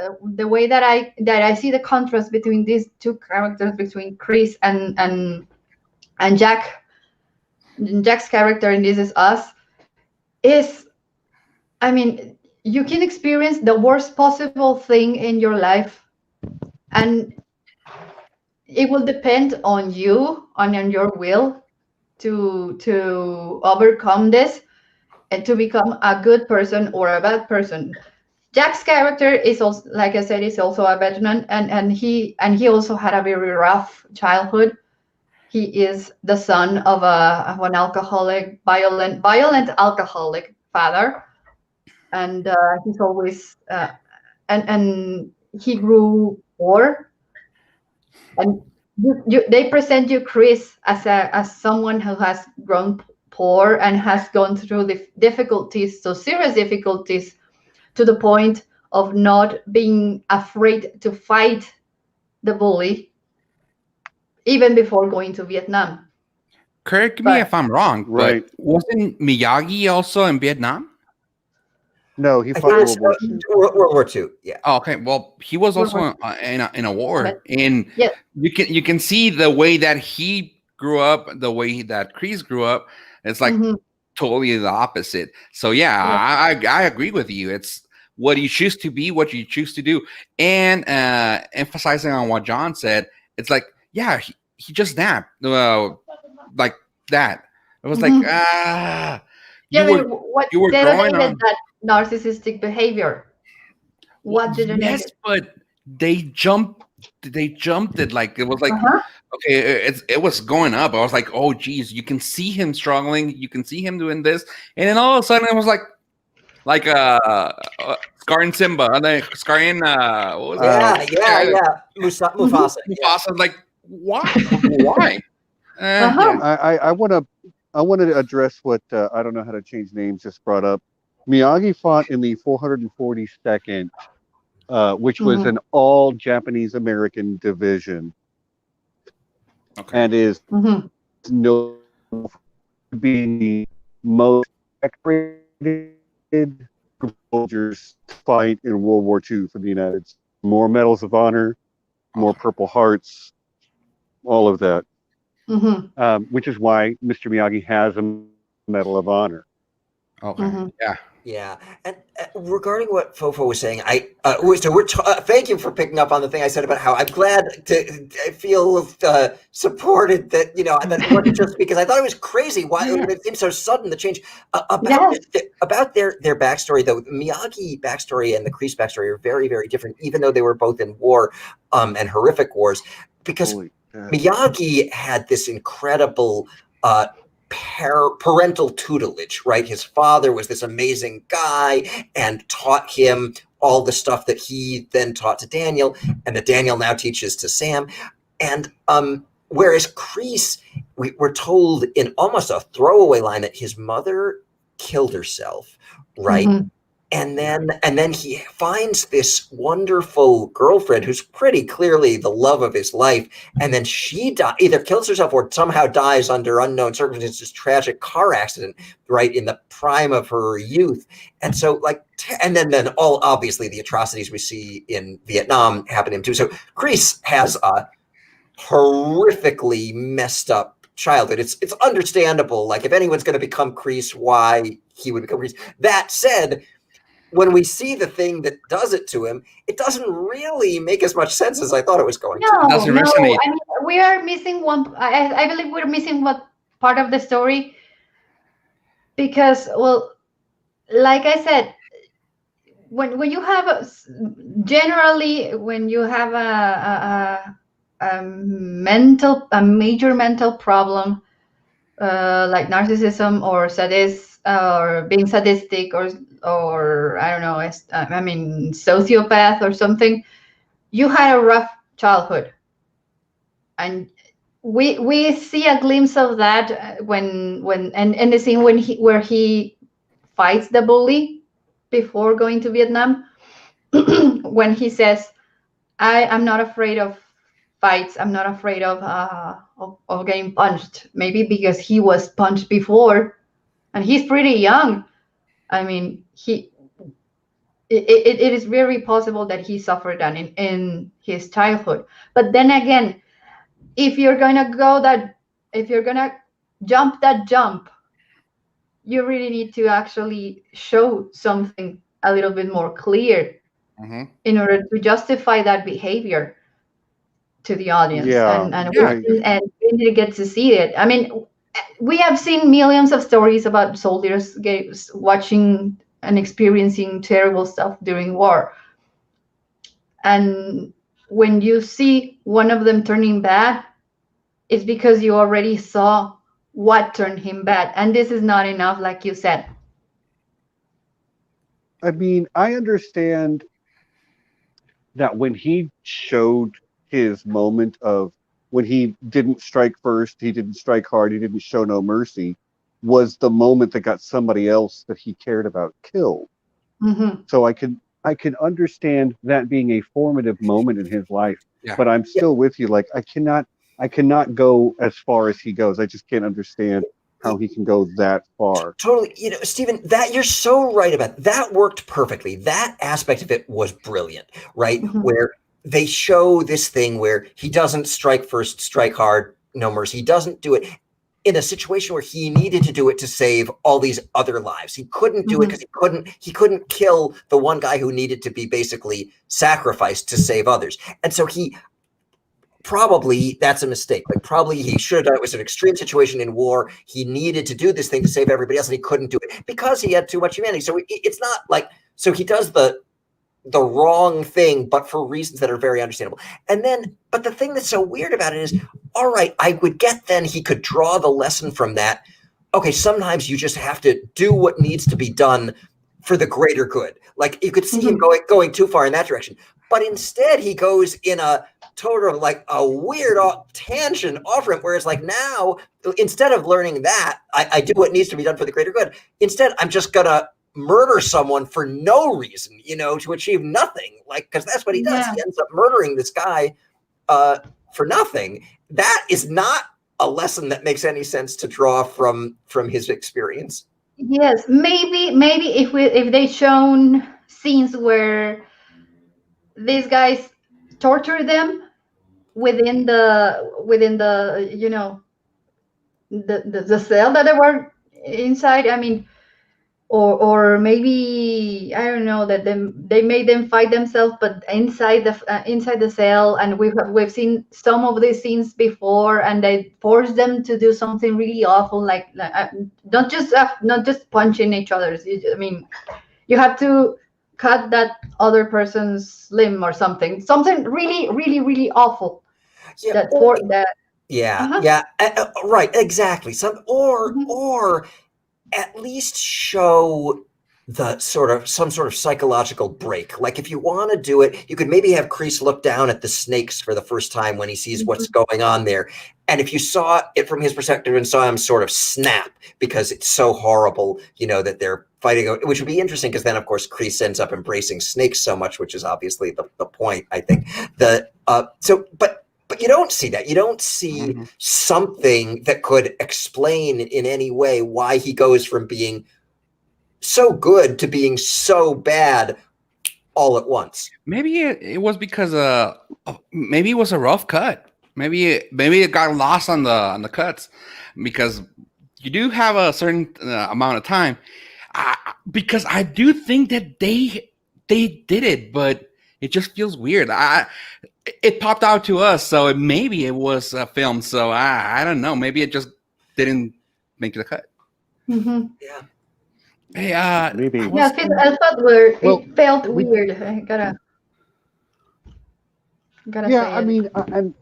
see the contrast between these two characters, between Kreese and Jack's character in This Is Us, is, I mean, you can experience the worst possible thing in your life, and it will depend on you, on your will to overcome this and to become a good person or a bad person. Jack's character is also, like I said, is also a veteran, and he also had a very rough childhood. He is the son of an alcoholic, violent alcoholic father. And he's always and he grew poor, and they present you Kreese as someone who has grown poor and has gone through the difficulties, so serious difficulties, to the point of not being afraid to fight the bully even before going to Vietnam. Correct me if I'm wrong, right? But wasn't Miyagi also in Vietnam? No, he fought World War II. Yeah. Oh, okay. Well, he was also in a war, and you can see the way that he grew up, the way that Kreese grew up. It's like totally the opposite. So I agree with you. It's what you choose to be, what you choose to do, and emphasizing on what John said. It's like, he just snapped like that. It was like you were growing on that narcissistic behavior. What did it? Yes, but they jumped it like it was like okay, it was going up. I was like, oh geez, you can see him struggling, you can see him doing this, and then all of a sudden it was like scarring Simba, scarring what was Mufasa. Mufasa. Like, why? I want to address what I don't know how to change names just brought up. Miyagi fought in the 442nd, which was an all Japanese American division, and is known for being the most decorated soldiers to fight in World War II for the United States. More medals of honor, more Purple Hearts, all of that. Which is why Mr. Miyagi has a Medal of Honor. Okay. Yeah, and regarding what Fofo was saying, thank you for picking up on the thing I said about how I'm glad to feel supported that that it wasn't just because I thought it was crazy why it seemed so sudden the change about their backstory though. The Miyagi backstory and the Kreese backstory are very, very different, even though they were both in war and horrific wars, because Miyagi had this incredible parental tutelage, right? His father was this amazing guy and taught him all the stuff that he then taught to Daniel, and that Daniel now teaches to Sam. And whereas Kreese, we're told in almost a throwaway line that his mother killed herself, right? And then he finds this wonderful girlfriend who's pretty clearly the love of his life, and then she either kills herself or somehow dies under unknown circumstances, tragic car accident, right in the prime of her youth. And so and then all obviously the atrocities we see in Vietnam happen to him too. So Kreese has a horrifically messed up childhood. It's understandable. Like, if anyone's going to become Kreese, why he would become Kreese. That said, when we see the thing that does it to him, it doesn't really make as much sense as I thought it was going to. No, It doesn't resonate. I mean, we are missing one. I believe we're missing one part of the story, because, well, like I said, when you have a major mental problem, like narcissism or or being sadistic or I don't know, sociopath or something, you had a rough childhood, and we see a glimpse of that when the scene where he fights the bully before going to Vietnam, when he says, I'm not afraid of fights, I'm not afraid of getting punched. Maybe because he was punched before, and he's pretty young. I mean, it is very possible that he suffered that in his childhood. But then again, if you're gonna jump that jump, you really need to actually show something a little bit more clear in order to justify that behavior to the audience. And we need to get to see it. I mean, we have seen millions of stories about soldiers watching and experiencing terrible stuff during war. And when you see one of them turning bad, it's because you already saw what turned him bad. And this is not enough, like you said. I mean, I understand that when he showed his moment of when he didn't strike first, he didn't strike hard, he didn't show no mercy, was the moment that got somebody else that he cared about killed. So I can understand that being a formative moment in his life, but I'm still with you. Like, I cannot go as far as he goes. I just can't understand how he can go that far. Totally. Stephen, that you're so right about. That worked perfectly. That aspect of it was brilliant, right? Where they show this thing where he doesn't strike first, strike hard, no mercy. He doesn't do it in a situation where he needed to do it to save all these other lives. He couldn't do it because he couldn't kill the one guy who needed to be basically sacrificed to save others. And so probably that's a mistake. Like, probably he should have done it. It was an extreme situation in war. He needed to do this thing to save everybody else, and he couldn't do it because he had too much humanity. So it's not like, so he does the wrong thing, but for reasons that are very understandable. And then, but the thing that's so weird about it is, all right, I would get then he could draw the lesson from that. Okay, sometimes you just have to do what needs to be done for the greater good. Like you could see him going too far in that direction, but instead he goes in a total like a weird tangent off ramp, where it's like, now instead of learning that I do what needs to be done for the greater good, instead I'm just gonna murder someone for no reason, to achieve nothing, like, because that's what he does. He ends up murdering this guy for nothing. That is not a lesson that makes any sense to draw from his experience. Yes, maybe if they shown scenes where these guys torture them within the the cell that they were inside. I mean, or maybe I don't know, that they made them fight themselves, but inside the cell. And we've seen some of these scenes before, and they force them to do something really awful, like not just punching each other. I mean, you have to cut that other person's limb or something really, really, really awful. Yeah. Right, exactly. Or at least show the some sort of psychological break. Like if you want to do it, you could maybe have Kreese look down at the snakes for the first time when he sees what's going on there. And if you saw it from his perspective and saw him sort of snap because it's so horrible, that they're fighting, which would be interesting, because then of course Kreese ends up embracing snakes so much, which is obviously the point, I think. But you don't see that. You don't see something that could explain in any way why he goes from being so good to being so bad all at once. Maybe it was because maybe it was a rough cut. Maybe it got lost on the cuts, because you do have a certain amount of time. Because I do think that they did it, but it just feels weird. It popped out to us, so maybe it was filmed. So I don't know. Maybe it just didn't make the cut. Mm-hmm. Yeah. Hey, maybe. I thought it felt weird. I gotta Yeah, say I mean, and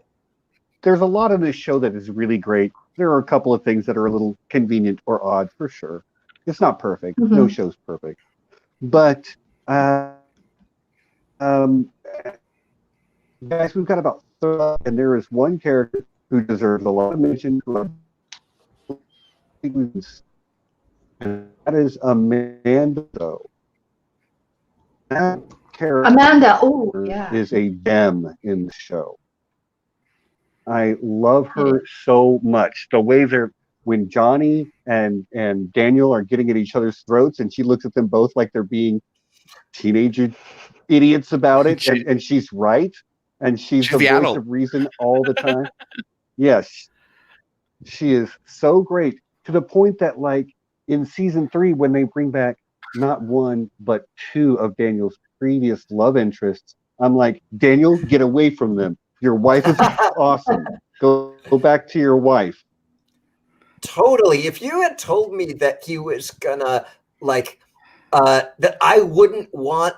there's a lot of this show that is really great. There are a couple of things that are a little convenient or odd, for sure. It's not perfect. Mm-hmm. No show's perfect. But guys, we've got about 30, and there is one character who deserves a lot of mention, and that is Amanda. That character is a gem in the show. I love her so much. The way when Johnny and Daniel are getting at each other's throats, and she looks at them both like they're being teenage idiots about it, and she's right, and she's the voice of reason all the time. Yes, she is so great, to the point that, like, in season 3, when they bring back not one but 2 of Daniel's previous love interests, I'm like, Daniel, get away from them. Your wife is awesome. Go back to your wife. Totally. If you had told me that he was gonna that I wouldn't want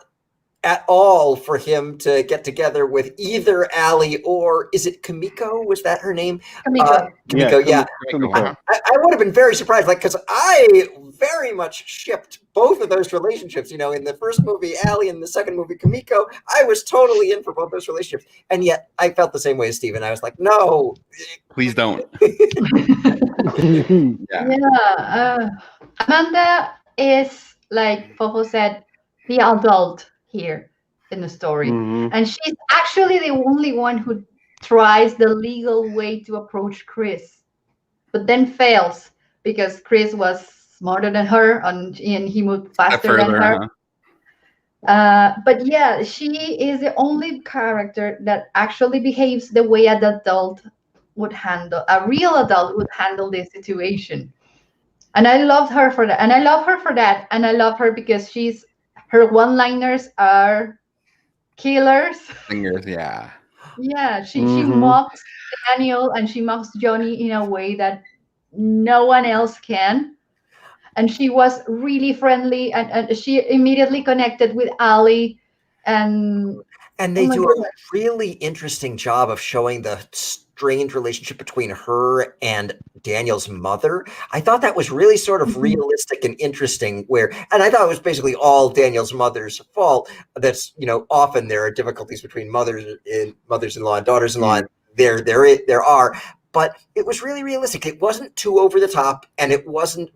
at all for him to get together with either Allie or, is it Kimiko? Was that her name? Kimiko. Kimiko, yeah. Kimiko. I would have been very surprised, because I very much shipped both of those relationships. In the first movie, Allie, and the second movie, Kimiko, I was totally in for both those relationships. And yet I felt the same way as Steven. I was like, no. Please don't. Amanda is, like Fofo said, the adult here in the story. And she's actually the only one who tries the legal way to approach Chris, but then fails because Chris was smarter than her and he moved faster than her. But yeah, she is the only character that actually behaves the way a real adult would handle this situation. And I love her for that. And I love her because her one-liners are killers. Fingers, yeah. Yeah, she mocks Daniel and she mocks Johnny in a way that no one else can. And she was really friendly, and she immediately connected with Allie. And they do a really interesting job of showing the strained relationship between her and Daniel's mother. I thought that was really sort of realistic and interesting, and I thought it was basically all Daniel's mother's fault. That's, often there are difficulties between mothers-in-law and daughters-in-law. And there are, but it was really realistic. It wasn't too over the top, and it wasn't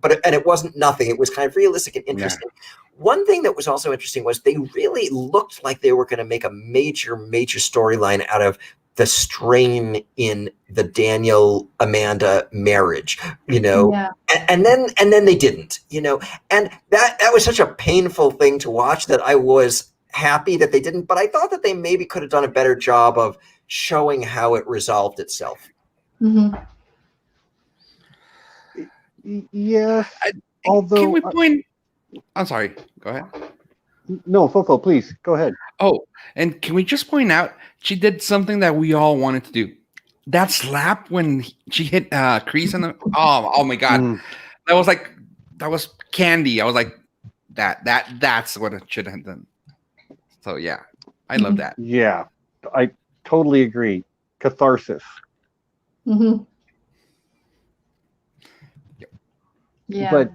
nothing. It was kind of realistic and interesting. Yeah. One thing that was also interesting was they really looked like they were going to make a major storyline out of the strain in the Daniel Amanda marriage, Yeah. and then they didn't, and that was such a painful thing to watch that I was happy that they didn't, but I thought that they maybe could have done a better job of showing how it resolved itself. Mm-hmm. Yes. Although, can we point? I'm sorry. Go ahead. No, Fofo, please go ahead. Oh, and can we just point out she did something that we all wanted to do? That slap when she hit Kreese in the oh my god, that was candy. I was like, that's what it should have done. So yeah, I love that. Yeah, I totally agree. Catharsis. Mm-hmm. Yeah.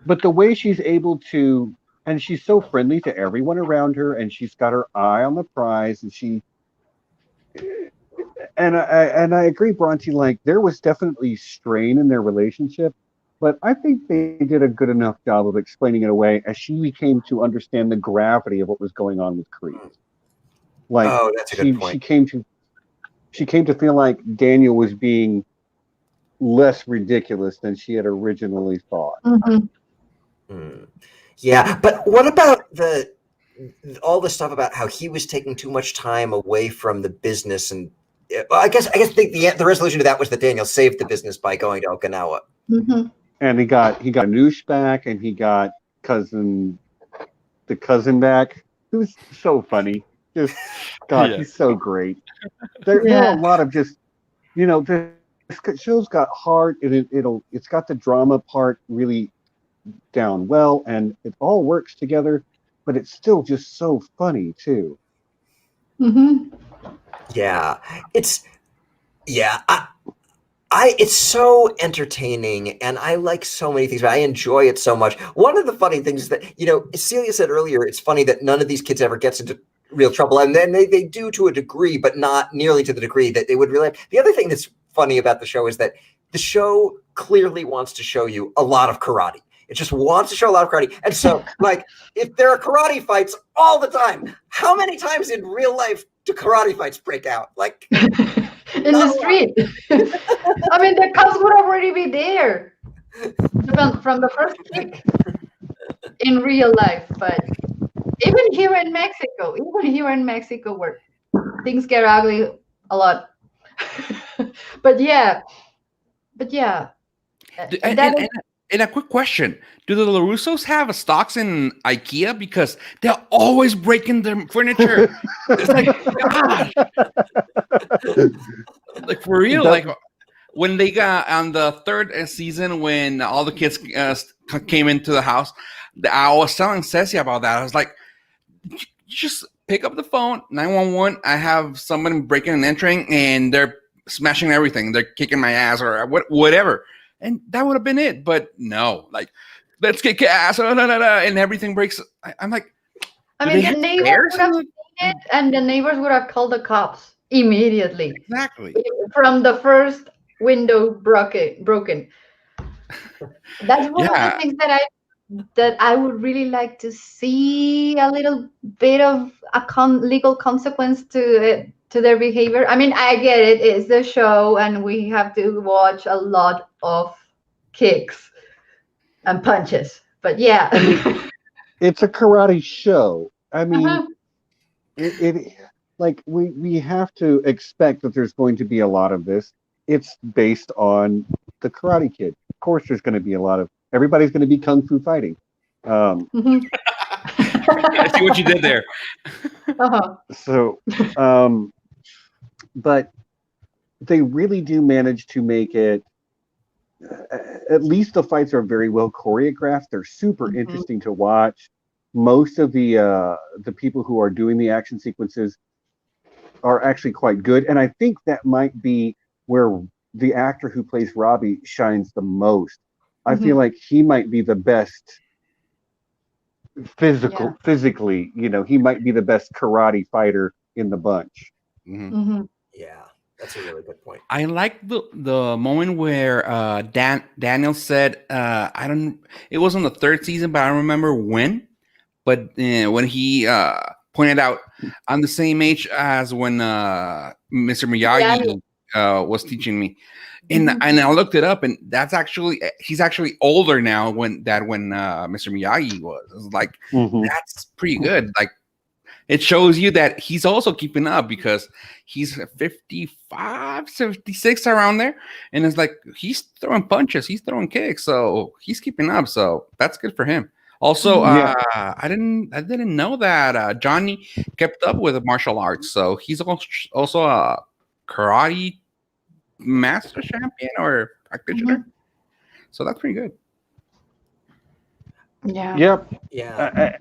But the way she's able to, and she's so friendly to everyone around her, and she's got her eye on the prize, and I agree, Bronte. Like, there was definitely strain in their relationship, but I think they did a good enough job of explaining it away as she came to understand the gravity of what was going on with Kreese. Like, that's a good point. She came to feel like Daniel was being less ridiculous than she had originally thought. Mm-hmm. Yeah, but what about all the stuff about how he was taking too much time away from the business? And I guess the resolution to that was that Daniel saved the business by going to Okinawa. Mm-hmm. And he got Noosh back, and he got the cousin back. It was so funny. Just God, he's so great. There are a lot of just, this show's got heart, and it's got the drama part really down well, and it all works together, but it's still just so funny too. Mm-hmm. Yeah, it's it's so entertaining, and I like so many things, but I enjoy it so much. One of the funny things is that, Celia said earlier, it's funny that none of these kids ever gets into real trouble, and then they do to a degree, but not nearly to the degree that they would really. The other thing that's funny about the show is that the show clearly wants to show you a lot of karate. It just wants to show a lot of karate. And so, like, if there are karate fights all the time, how many times in real life do karate fights break out? Like, in the street. I mean, the cops would already be there from the first kick in real life. But even here in Mexico, where things get ugly a lot. But yeah. And a quick question: do the LaRussos have stocks in IKEA? Because they're always breaking their furniture. It's like, gosh. Like, for real. Like, when they got on the third season, when all the kids came into the house, I was telling Ceci about that. I was like, you just pick up the phone, 911. I have someone breaking and entering, and they're smashing everything. They're kicking my ass or whatever. And that would have been it. But no, like, let's kick ass, and everything breaks. I'm like, I mean, the neighbors would have seen it, and the neighbors would have called the cops immediately. Exactly. From the first window broken. That's one of the things that I would really like to see a little bit of a legal consequence to their behavior. I mean, I get it. It's the show, and we have to watch a lot of kicks and punches. But yeah. It's a karate show. I mean, it like we have to expect that there's going to be a lot of this. It's based on the Karate Kid. Of course, there's going to be everybody's going to be kung fu fighting. I see what you did there. So, but they really do manage to make it. At least the fights are very well choreographed. They're super interesting to watch. Most of the people who are doing the action sequences are actually quite good, and I think that might be where the actor who plays Robbie shines the most. I feel like he might be the best physically, he might be the best karate fighter in the bunch. Yeah, that's a really good point. I like the moment where Daniel said, it was on the third season, but I don't remember when. But when he pointed out, I'm the same age as when Mr. Miyagi was teaching me. And I looked it up, and he's actually older now when Mr. Miyagi was. It was like, that's pretty good. Like, it shows you that he's also keeping up, because he's 55, 56 around there. And it's like, he's throwing punches, he's throwing kicks. So he's keeping up. So that's good for him. Also, I didn't know that Johnny kept up with martial arts. So he's also a karate master champion or practitioner. So that's pretty good. Yeah. Yep. Yeah.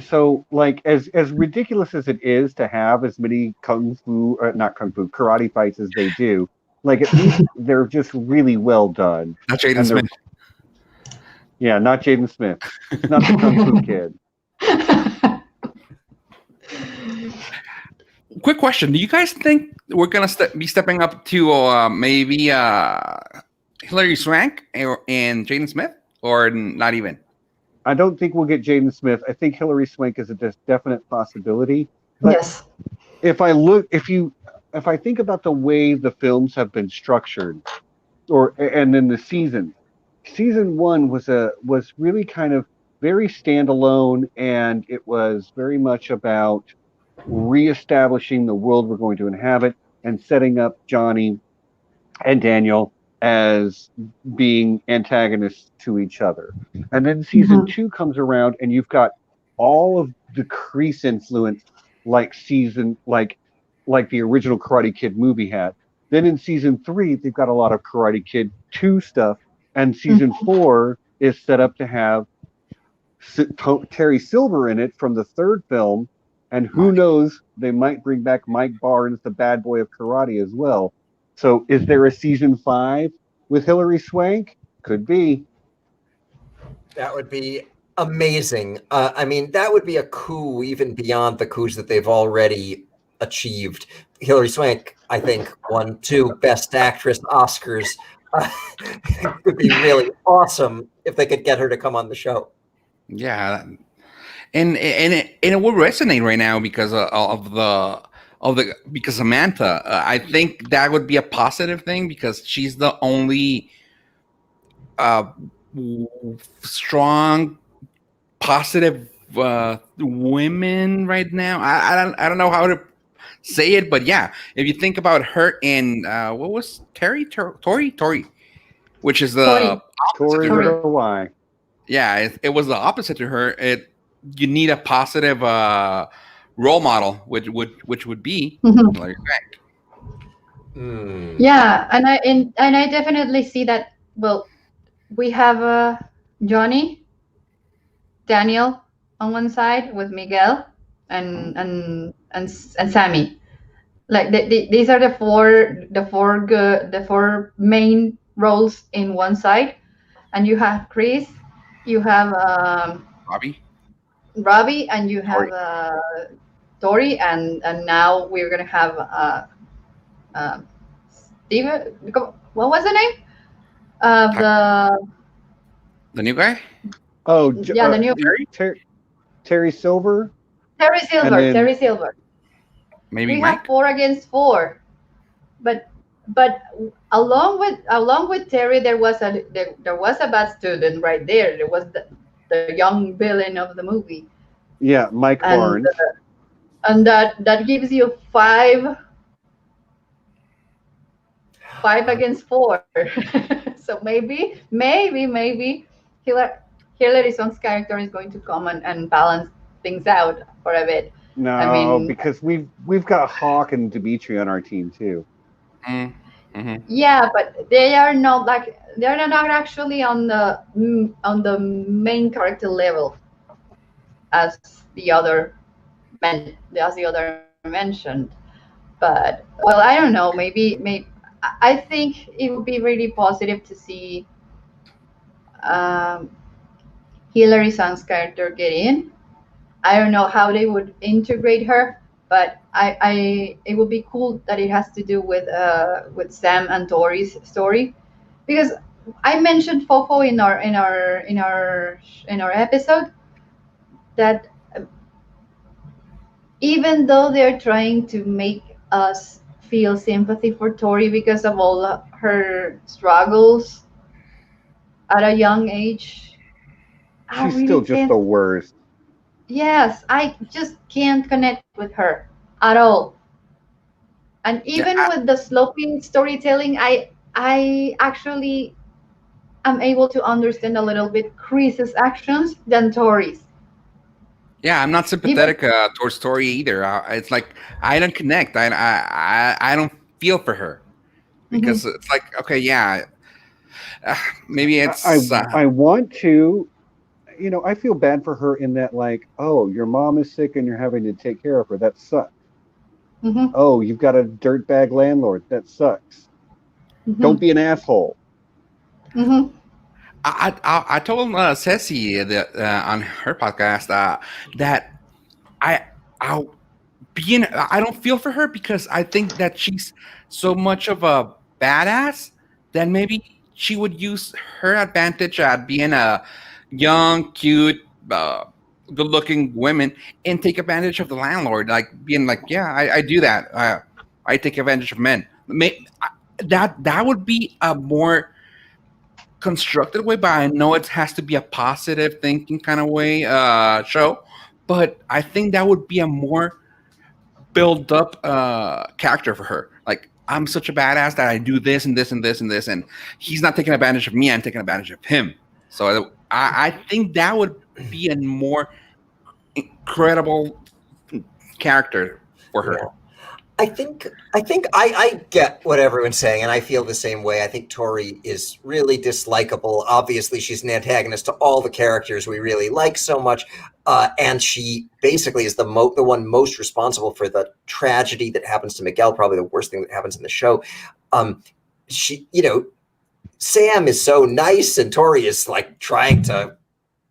So, like, as ridiculous as it is to have as many karate fights as they do, like, at least they're just really well done. Not Jaden Smith. Yeah, not Jaden Smith. Not the Kung Fu Kid. Quick question. Do you guys think we're going to be stepping up to maybe Hilary Swank and Jaden Smith? Or not even? I don't think we'll get Jaden Smith. I think Hilary Swank is a definite possibility. But yes. If I think about the way the films have been structured, and then the season 1 was really kind of very standalone, and it was very much about reestablishing the world we're going to inhabit and setting up Johnny and Daniel as being antagonists to each other. And then season 2 comes around, and you've got all of the Kreese influence, like the original Karate Kid movie had. Then in season 3, they've got a lot of Karate Kid 2 stuff, and season 4 is set up to have Terry Silver in it from the third film, and who knows, they might bring back Mike Barnes, the bad boy of karate, as well. So is there a season 5 with Hilary Swank? Could be. That would be amazing. I mean, that would be a coup even beyond the coups that they've already achieved. Hilary Swank, I think, won 2 Best Actress Oscars. It would be really awesome if they could get her to come on the show. Yeah, and it will resonate right now because because Samantha. I think that would be a positive thing, because she's the only strong, positive women right now. I don't know how to say it, but yeah, if you think about her and what was Tori, which is the Tori with a Y. Yeah, it was the opposite to her. You need a positive role model, which would be Hilary Swank. Yeah, and I definitely see that. Well, we have Johnny, Daniel on one side with Miguel and Sammy. Like these are the four main roles in one side, and you have Kreese, you have Robbie, and you have Tori, and now we're gonna have Steven. What was the name of the new guy? Oh, yeah, the new Terry Silver. Terry Silver. Maybe we Mike? have 4 against 4, but along with Terry, there was a bad student right there. There was the young villain of the movie. Yeah, Mike Barnes. And that gives you 5 against 4. So maybe Hilary Swank's character is going to come and balance things out for a bit. No, I mean, because we've got Hawk and Dimitri on our team too. Yeah, but they are not actually on the main character level as the other men never mentioned. But well, I don't know. Maybe I think it would be really positive to see um, Hilary Swank's character get in. I don't know how they would integrate her, but it would be cool that it has to do with Sam and Tori's story, because I mentioned Fofo in our episode that even though they're trying to make us feel sympathy for Tori because of all her struggles at a young age, I She's really still just can't. the worst. Yes, I just can't connect with her at all. And Yeah, even with the sloppy storytelling, I actually am able to understand a little bit Chris's actions than Tori's. yeah, I'm not Even sympathetic towards Tori either. It's like I don't connect. I don't feel for her Mhm. because it's like, okay, yeah, uh, maybe I I, it's I want to, I feel bad for her in that, like, oh, your mom is sick and you're having to take care of her. That sucks. Mhm. Oh, you've got a dirtbag landlord. That sucks. Don't Mhm. be an asshole. Mhm. I told Ceci that on her podcast that I I being I don't feel for her because I think that she's so much of a badass that maybe she would use her advantage at being a young, cute, good-looking woman and take advantage of the landlord, like being like, yeah, I do that. I take advantage of men. That would be a more constructed way, but I know it has to be a positive thinking kind of way show. But I think that would be a more build up character for her. Like, I'm such a badass that I do this and this and this and this, and he's not taking advantage of me. I'm taking advantage of him. So I think that would be a more incredible character for her. Yeah. I think I get what everyone's saying, and I feel the same way. I think Tori is really dislikable. Obviously, she's an antagonist to all the characters we really like so much, and she basically is the one most responsible for the tragedy that happens to Miguel. Probably the worst thing that happens in the show. She, Sam is so nice, and Tori is like trying to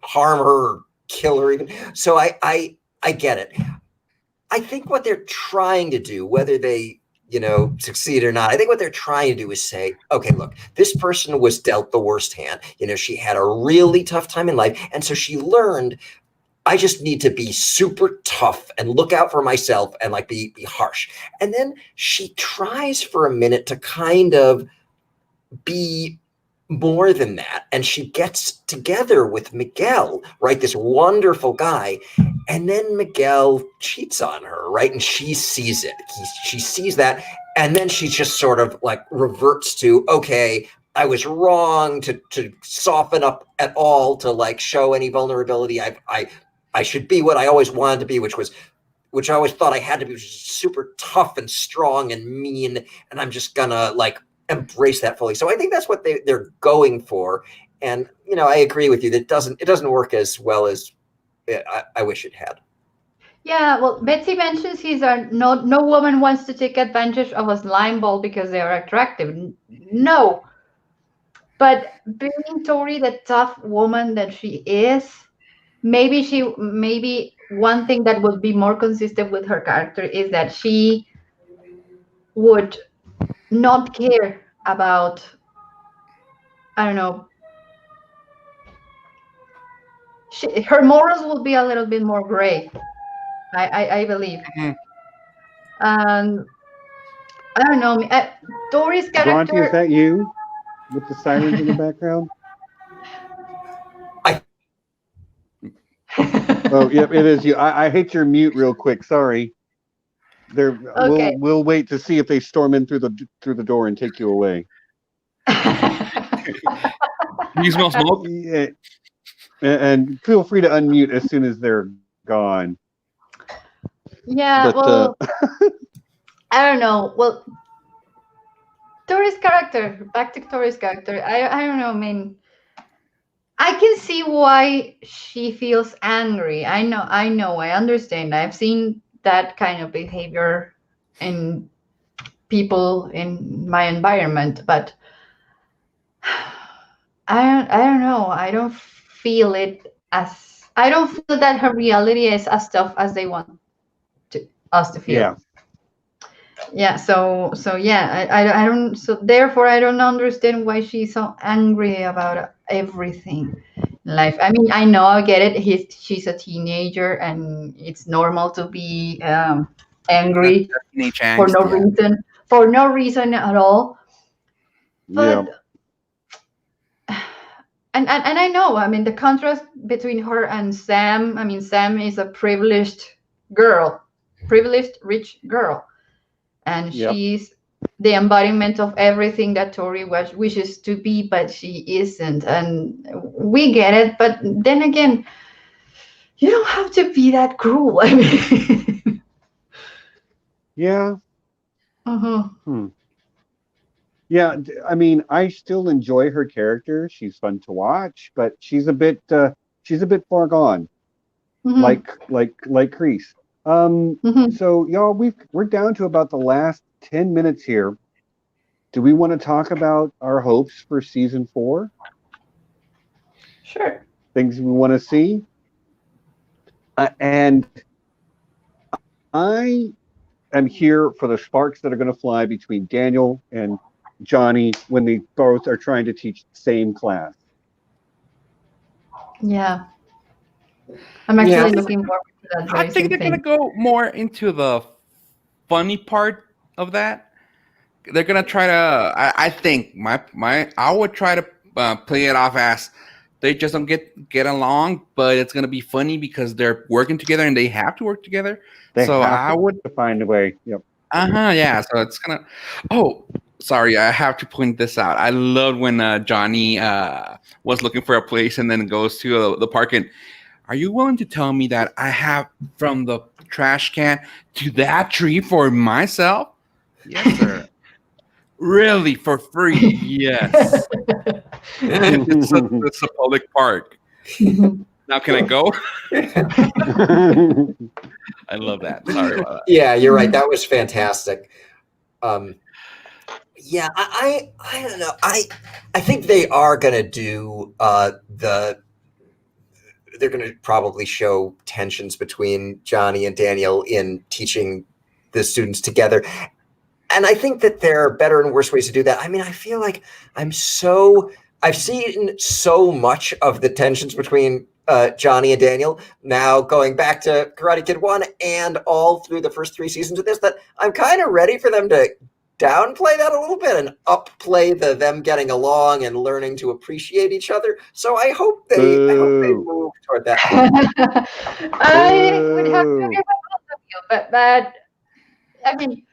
harm her, or kill her, even. So I get it. I think what they're trying to do, whether they, succeed or not, I think what they're trying to do is say, okay, look, this person was dealt the worst hand. She had a really tough time in life. And so she learned, I just need to be super tough and look out for myself and like be harsh. And then she tries for a minute to kind of be more than that. And she gets together with Miguel, right? This wonderful guy. And then Miguel cheats on her, right? And she sees it. She sees that. And then she just sort of like reverts to, okay, I was wrong to soften up at all, to like show any vulnerability. I should be what I always wanted to be, which I always thought I had to be, which is super tough and strong and mean. And I'm just gonna like embrace that fully. So I think that's what they're going for. And I agree with you that it doesn't work as well as I wish it had. Yeah, well, Betsy mentions no woman wants to take advantage of a slime ball because they are attractive. No, but being Tori, the tough woman that she is, maybe one thing that would be more consistent with her character is that she would not care about, I don't know, her morals will be a little bit more gray. I believe. Mhm. And I don't know, Tori's Bronte, is character. that you with the sirens in the background? Oh, yep, it is you. I hit your mute real quick. Sorry. There, Okay. we'll wait to see if they storm in through the door and take you away. You smell smoke? Yeah, and feel free to unmute as soon as they're gone. Yeah, But well, I don't know. Well, Tori's character, back to Tori's character. I don't know. I mean, I can see why she feels angry. I know. I understand. I've seen that kind of behavior in people in my environment, but I don't know. I don't feel that her reality is as tough as they want us to feel. Yeah. Yeah, so yeah, I don't, so therefore I don't understand why she's so angry about everything in life. I mean, I know, I get it. She's a teenager, and it's normal to be angry Teenage for angst, no yeah. reason, for no reason at all. Yeah. But and I know, I mean, the contrast between her and Sam. I mean, Sam is a privileged rich girl, and Yep. she's the embodiment of everything that Tori wishes to be, but she isn't. And we get it, but then again, you don't have to be that cruel. I mean, Yeah. uh-huh. Yeah. I mean, I still enjoy her character. She's fun to watch, but she's a bit far gone, Mhm. like Kreese. Mhm. So y'all, we're down to about the last 10 minutes here. Do we want to talk about our hopes for season 4? Sure. Things we want to see? And I am here for the sparks that are going to fly between Daniel and Johnny when they both are trying to teach the same class. Yeah. I'm actually looking forward to that I very think same they're gonna thing. go more into the funny part of that. They're gonna try to. I think I would try to play it off as they just don't get along, but it's gonna be funny because they're working together and they have to work together. They So have I to would. find a way. Yep. Yeah. So it's gonna. Oh, sorry. I have to point this out. I loved when Johnny was looking for a place and then goes to the park and. Are you willing to tell me that I have from the trash can to that tree for myself? Yes, sir. Really, for free? Yes. It's a public park. Now can I go? I love that. Sorry about that. Yeah, you're right. That was fantastic. Yeah, I don't know. I think they are gonna do they're going to probably show tensions between Johnny and Daniel in teaching the students together. And I think that there are better and worse ways to do that. I mean, I feel like I've seen so much of the tensions between Johnny and Daniel now going back to Karate Kid 1 and all through the first 3 seasons of this, that I'm kind of ready for them to downplay that a little bit and upplay them getting along and learning to appreciate each other. So I hope they move toward that. I would have to agree with both of you, but I mean,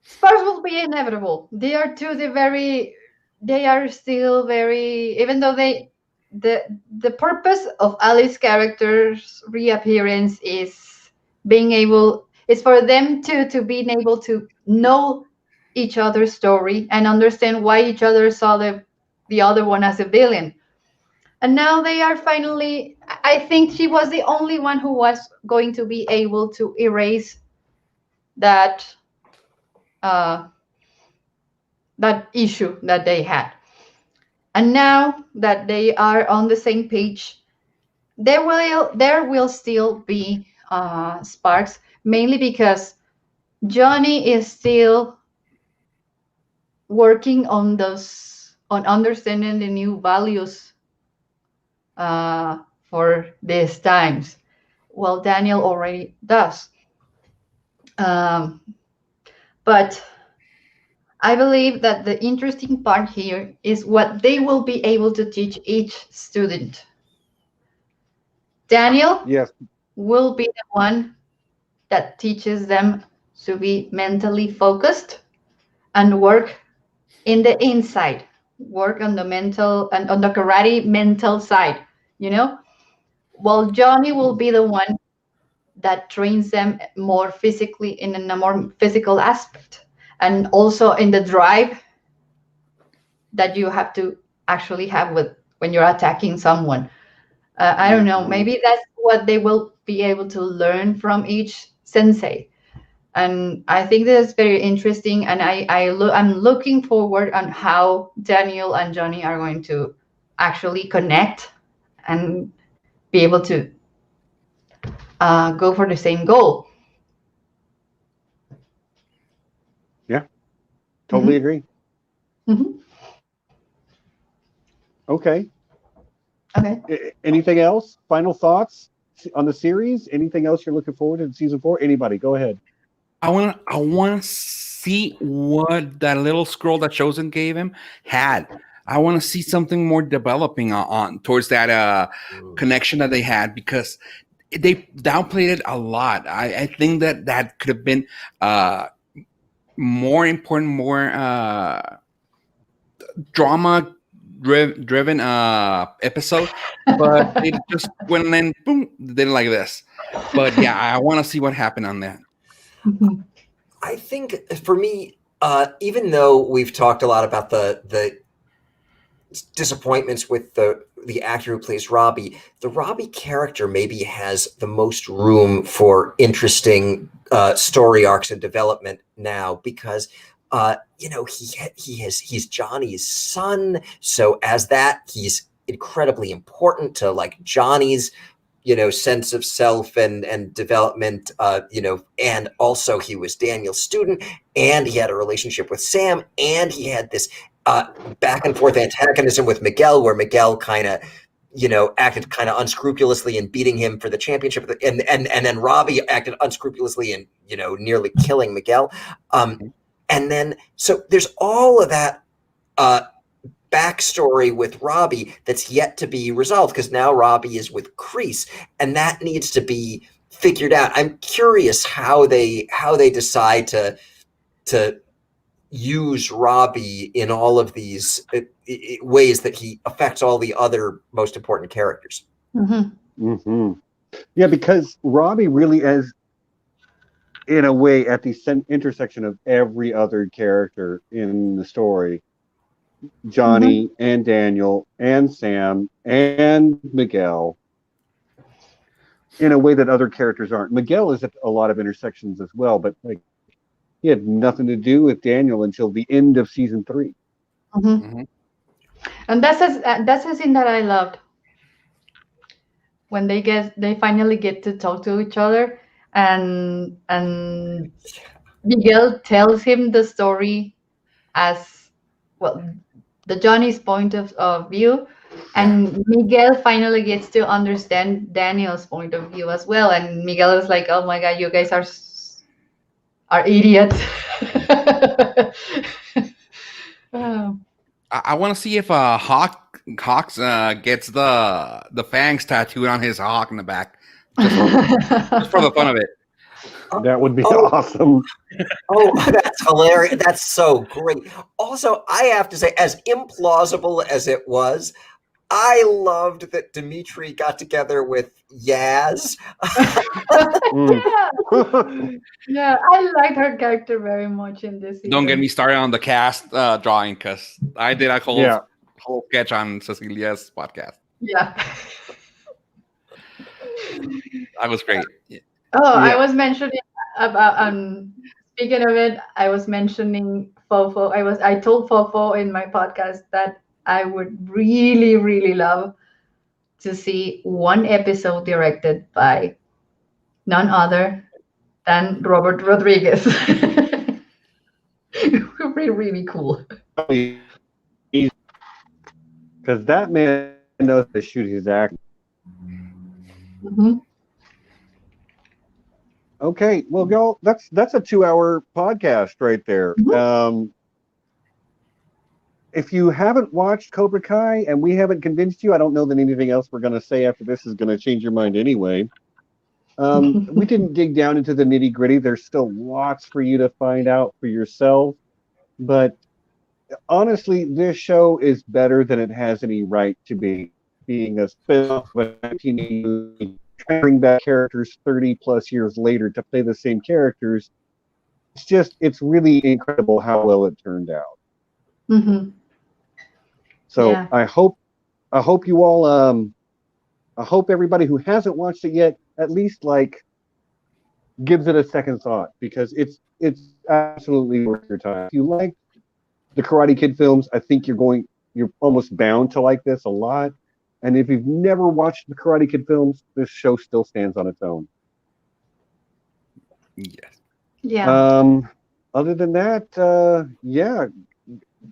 sparks will be inevitable. They are still very, even though the purpose of Alice's character's reappearance is for them to being able to know each other's story and understand why each other saw the other one as a villain. And now they are finally, I think she was the only one who was going to be able to erase that that issue that they had. And now that they are on the same page, there will still be sparks, mainly because Johnny is still working on understanding the new values for these times. Well, Daniel already does. But I believe that the interesting part here is what they will be able to teach each student. Daniel will be the one that teaches them to be mentally focused and work in the inside, work on the mental and on the karate mental side, while Johnny will be the one that trains them more physically in a more physical aspect, and also in the drive that you have to actually have when you're attacking someone. I don't know, maybe that's what they will be able to learn from each sensei. And I think that's very interesting. And I'm looking forward on how Daniel and Johnny are going to actually connect and be able to go for the same goal. Yeah, totally agree. Mm-hmm. Okay. Okay. Anything else? Final thoughts on the series? Anything else you're looking forward to in season 4? Anybody? Go ahead. I want to see what that little scroll that Chosen gave him had. I want to see something more developing on towards that connection that they had, because they downplayed it a lot. I think that could have been more important, more drama driven episode, but it just went and boom, did it like this. But yeah, I want to see what happened on that. Mm-hmm. I think for me, even though we've talked a lot about the disappointments with the actor who plays Robbie, the Robbie character maybe has the most room for interesting story arcs and development now, because he's Johnny's son, so as that, he's incredibly important to like Johnny's sense of self and development, and also he was Daniel's student, and he had a relationship with Sam, and he had this back and forth antagonism with Miguel, where Miguel kind of acted kind of unscrupulously in beating him for the championship, and then Robbie acted unscrupulously in nearly killing Miguel, and then so there's all of that backstory with Robbie that's yet to be resolved, because now Robbie is with Kreese, and that needs to be figured out. I'm curious how they decide to use Robbie in all of these ways that he affects all the other most important characters. Mm-hmm. Mm-hmm. Yeah, because Robbie really is, in a way, at the intersection of every other character in the story. Johnny and Daniel and Sam and Miguel, in a way that other characters aren't. Miguel is at a lot of intersections as well, but like he had nothing to do with Daniel until the end of season 3. Mm-hmm. Mm-hmm. And that's a scene that I loved, when they finally get to talk to each other, and Miguel tells him the story as well, the Johnny's point of view, and Miguel finally gets to understand Daniel's point of view as well, and Miguel is like, oh my god, you guys are idiots. I want to see if Hawks gets the fangs tattooed on his hawk in the back, just for the fun of it. That would be awesome. Oh, that's hilarious. That's so great. Also, I have to say, as implausible as it was, I loved that Dimitri got together with Yaz. Yeah, I liked her character very much in this season. Don't get me started on the cast drawing, because I did a whole sketch on Cecilia's podcast. Yeah. That was great. Oh, yeah. I was mentioning about speaking of it, I was mentioning Fofo. I told Fofo in my podcast that I would really, really love to see one episode directed by none other than Robert Rodriguez. It would be really cool. Because that man knows to shoot his act. Mm-hmm. Okay, well, y'all, that's a 2-hour podcast right there. Mm-hmm. If you haven't watched Cobra Kai and we haven't convinced you, I don't know that anything else we're going to say after this is going to change your mind anyway. We didn't dig down into the nitty gritty. There's still lots for you to find out for yourself. But honestly, this show is better than it has any right to be, being a spin-off of a 1980 movie, bring back characters 30 plus years later to play the same characters. It's really incredible how well it turned out. Mm-hmm. So yeah. I hope you all, I hope everybody who hasn't watched it yet at least gives it a second thought, because it's absolutely worth your time. If you like the Karate Kid films, I think you're almost bound to like this a lot. And if you've never watched the Karate Kid films, this show still stands on its own. Yes. Yeah. Other than that, yeah,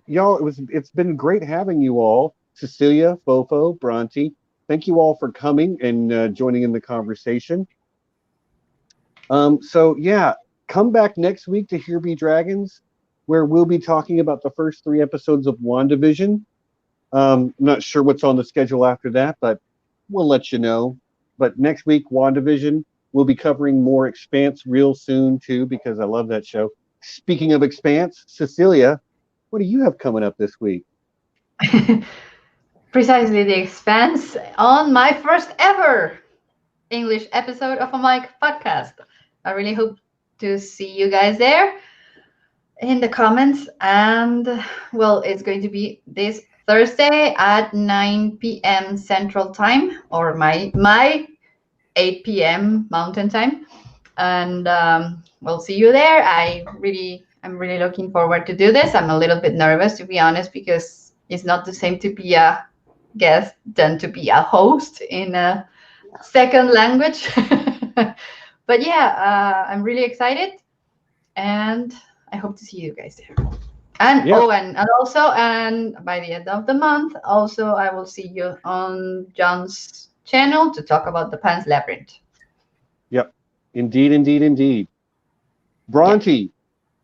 y'all, it's been great having you all. Cecilia, Fofo, Bronty, thank you all for coming and joining in the conversation. So yeah, come back next week to Here Be Dragons, where we'll be talking about the first 3 episodes of WandaVision. Not sure what's on the schedule after that, but we'll let you know. But next week, WandaVision, we'll be covering more Expanse real soon too, because I love that show. Speaking of Expanse, Cecilia, what do you have coming up this week? Precisely, The Expanse on my first ever English episode of a Mic podcast. I really hope to see you guys there in the comments. And well, it's going to be this Thursday at 9 p.m. Central Time, or my 8 p.m. Mountain Time. And we'll see you there. I'm really looking forward to do this. I'm a little bit nervous, to be honest, because it's not the same to be a guest than to be a host in a second language. But yeah, I'm really excited, and I hope to see you guys there. And Yeah. and by the end of the month, also I will see you on John's channel to talk about the Pan's Labyrinth. Yep, indeed. Bronty,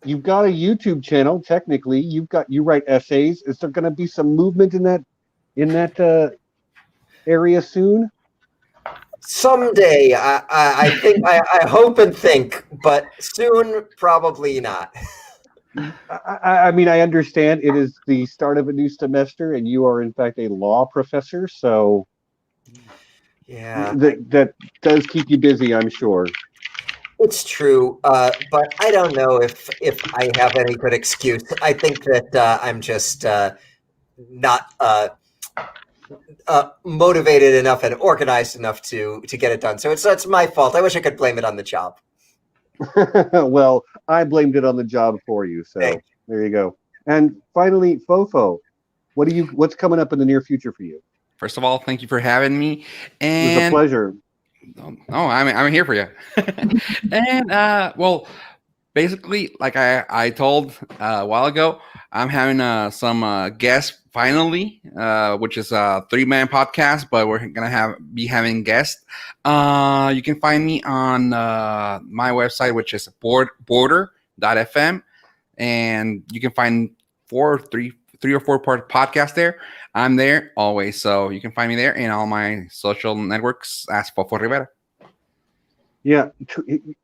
you've got a YouTube channel. Technically, you write essays. Is there going to be some movement in that area soon? Someday, I think, I hope and think, but soon, probably not. I mean, I understand it is the start of a new semester, and you are in fact a law professor, so Yeah, that does keep you busy, I'm sure. it's true, but I don't know if I have any good excuse. I think that I'm just not motivated enough and organized enough to get it done. So it's my fault. I wish I could blame it on the job. Well, I blamed it on the job for you, so Hey. There you go. And finally, Fofo, what's coming up in the near future for you? First of all, thank you for having me. It was a pleasure. Oh, I'm here for you. And well, basically, like I told a while ago, I'm having some guests finally, which is a 3-man podcast, but we're gonna be having guests. You can find me on my website, which is border.fm, and you can find three or four part podcast there. I'm there always, so you can find me there in all my social networks as Fofo Rivera. Yeah,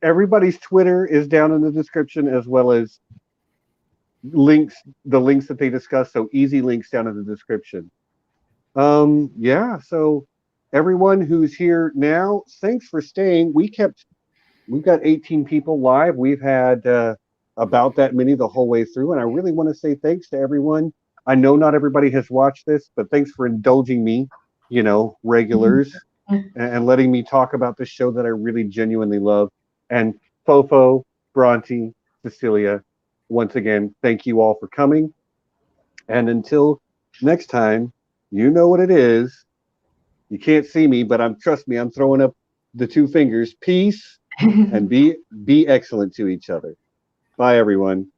everybody's Twitter is down in the description, as well as the links that they discuss. So easy links down in the description. Yeah. So everyone who's here now, thanks for staying. We've got 18 people live. We've had about that many the whole way through, and I really want to say thanks to everyone. I know not everybody has watched this, but thanks for indulging me, regulars, and letting me talk about this show that I really genuinely love. And Fofo, Bronty, Cecilia, once again, thank you all for coming. And until next time, you know what it is. You can't see me, but trust me, I'm throwing up the 2 fingers. Peace, and be excellent to each other. Bye, everyone.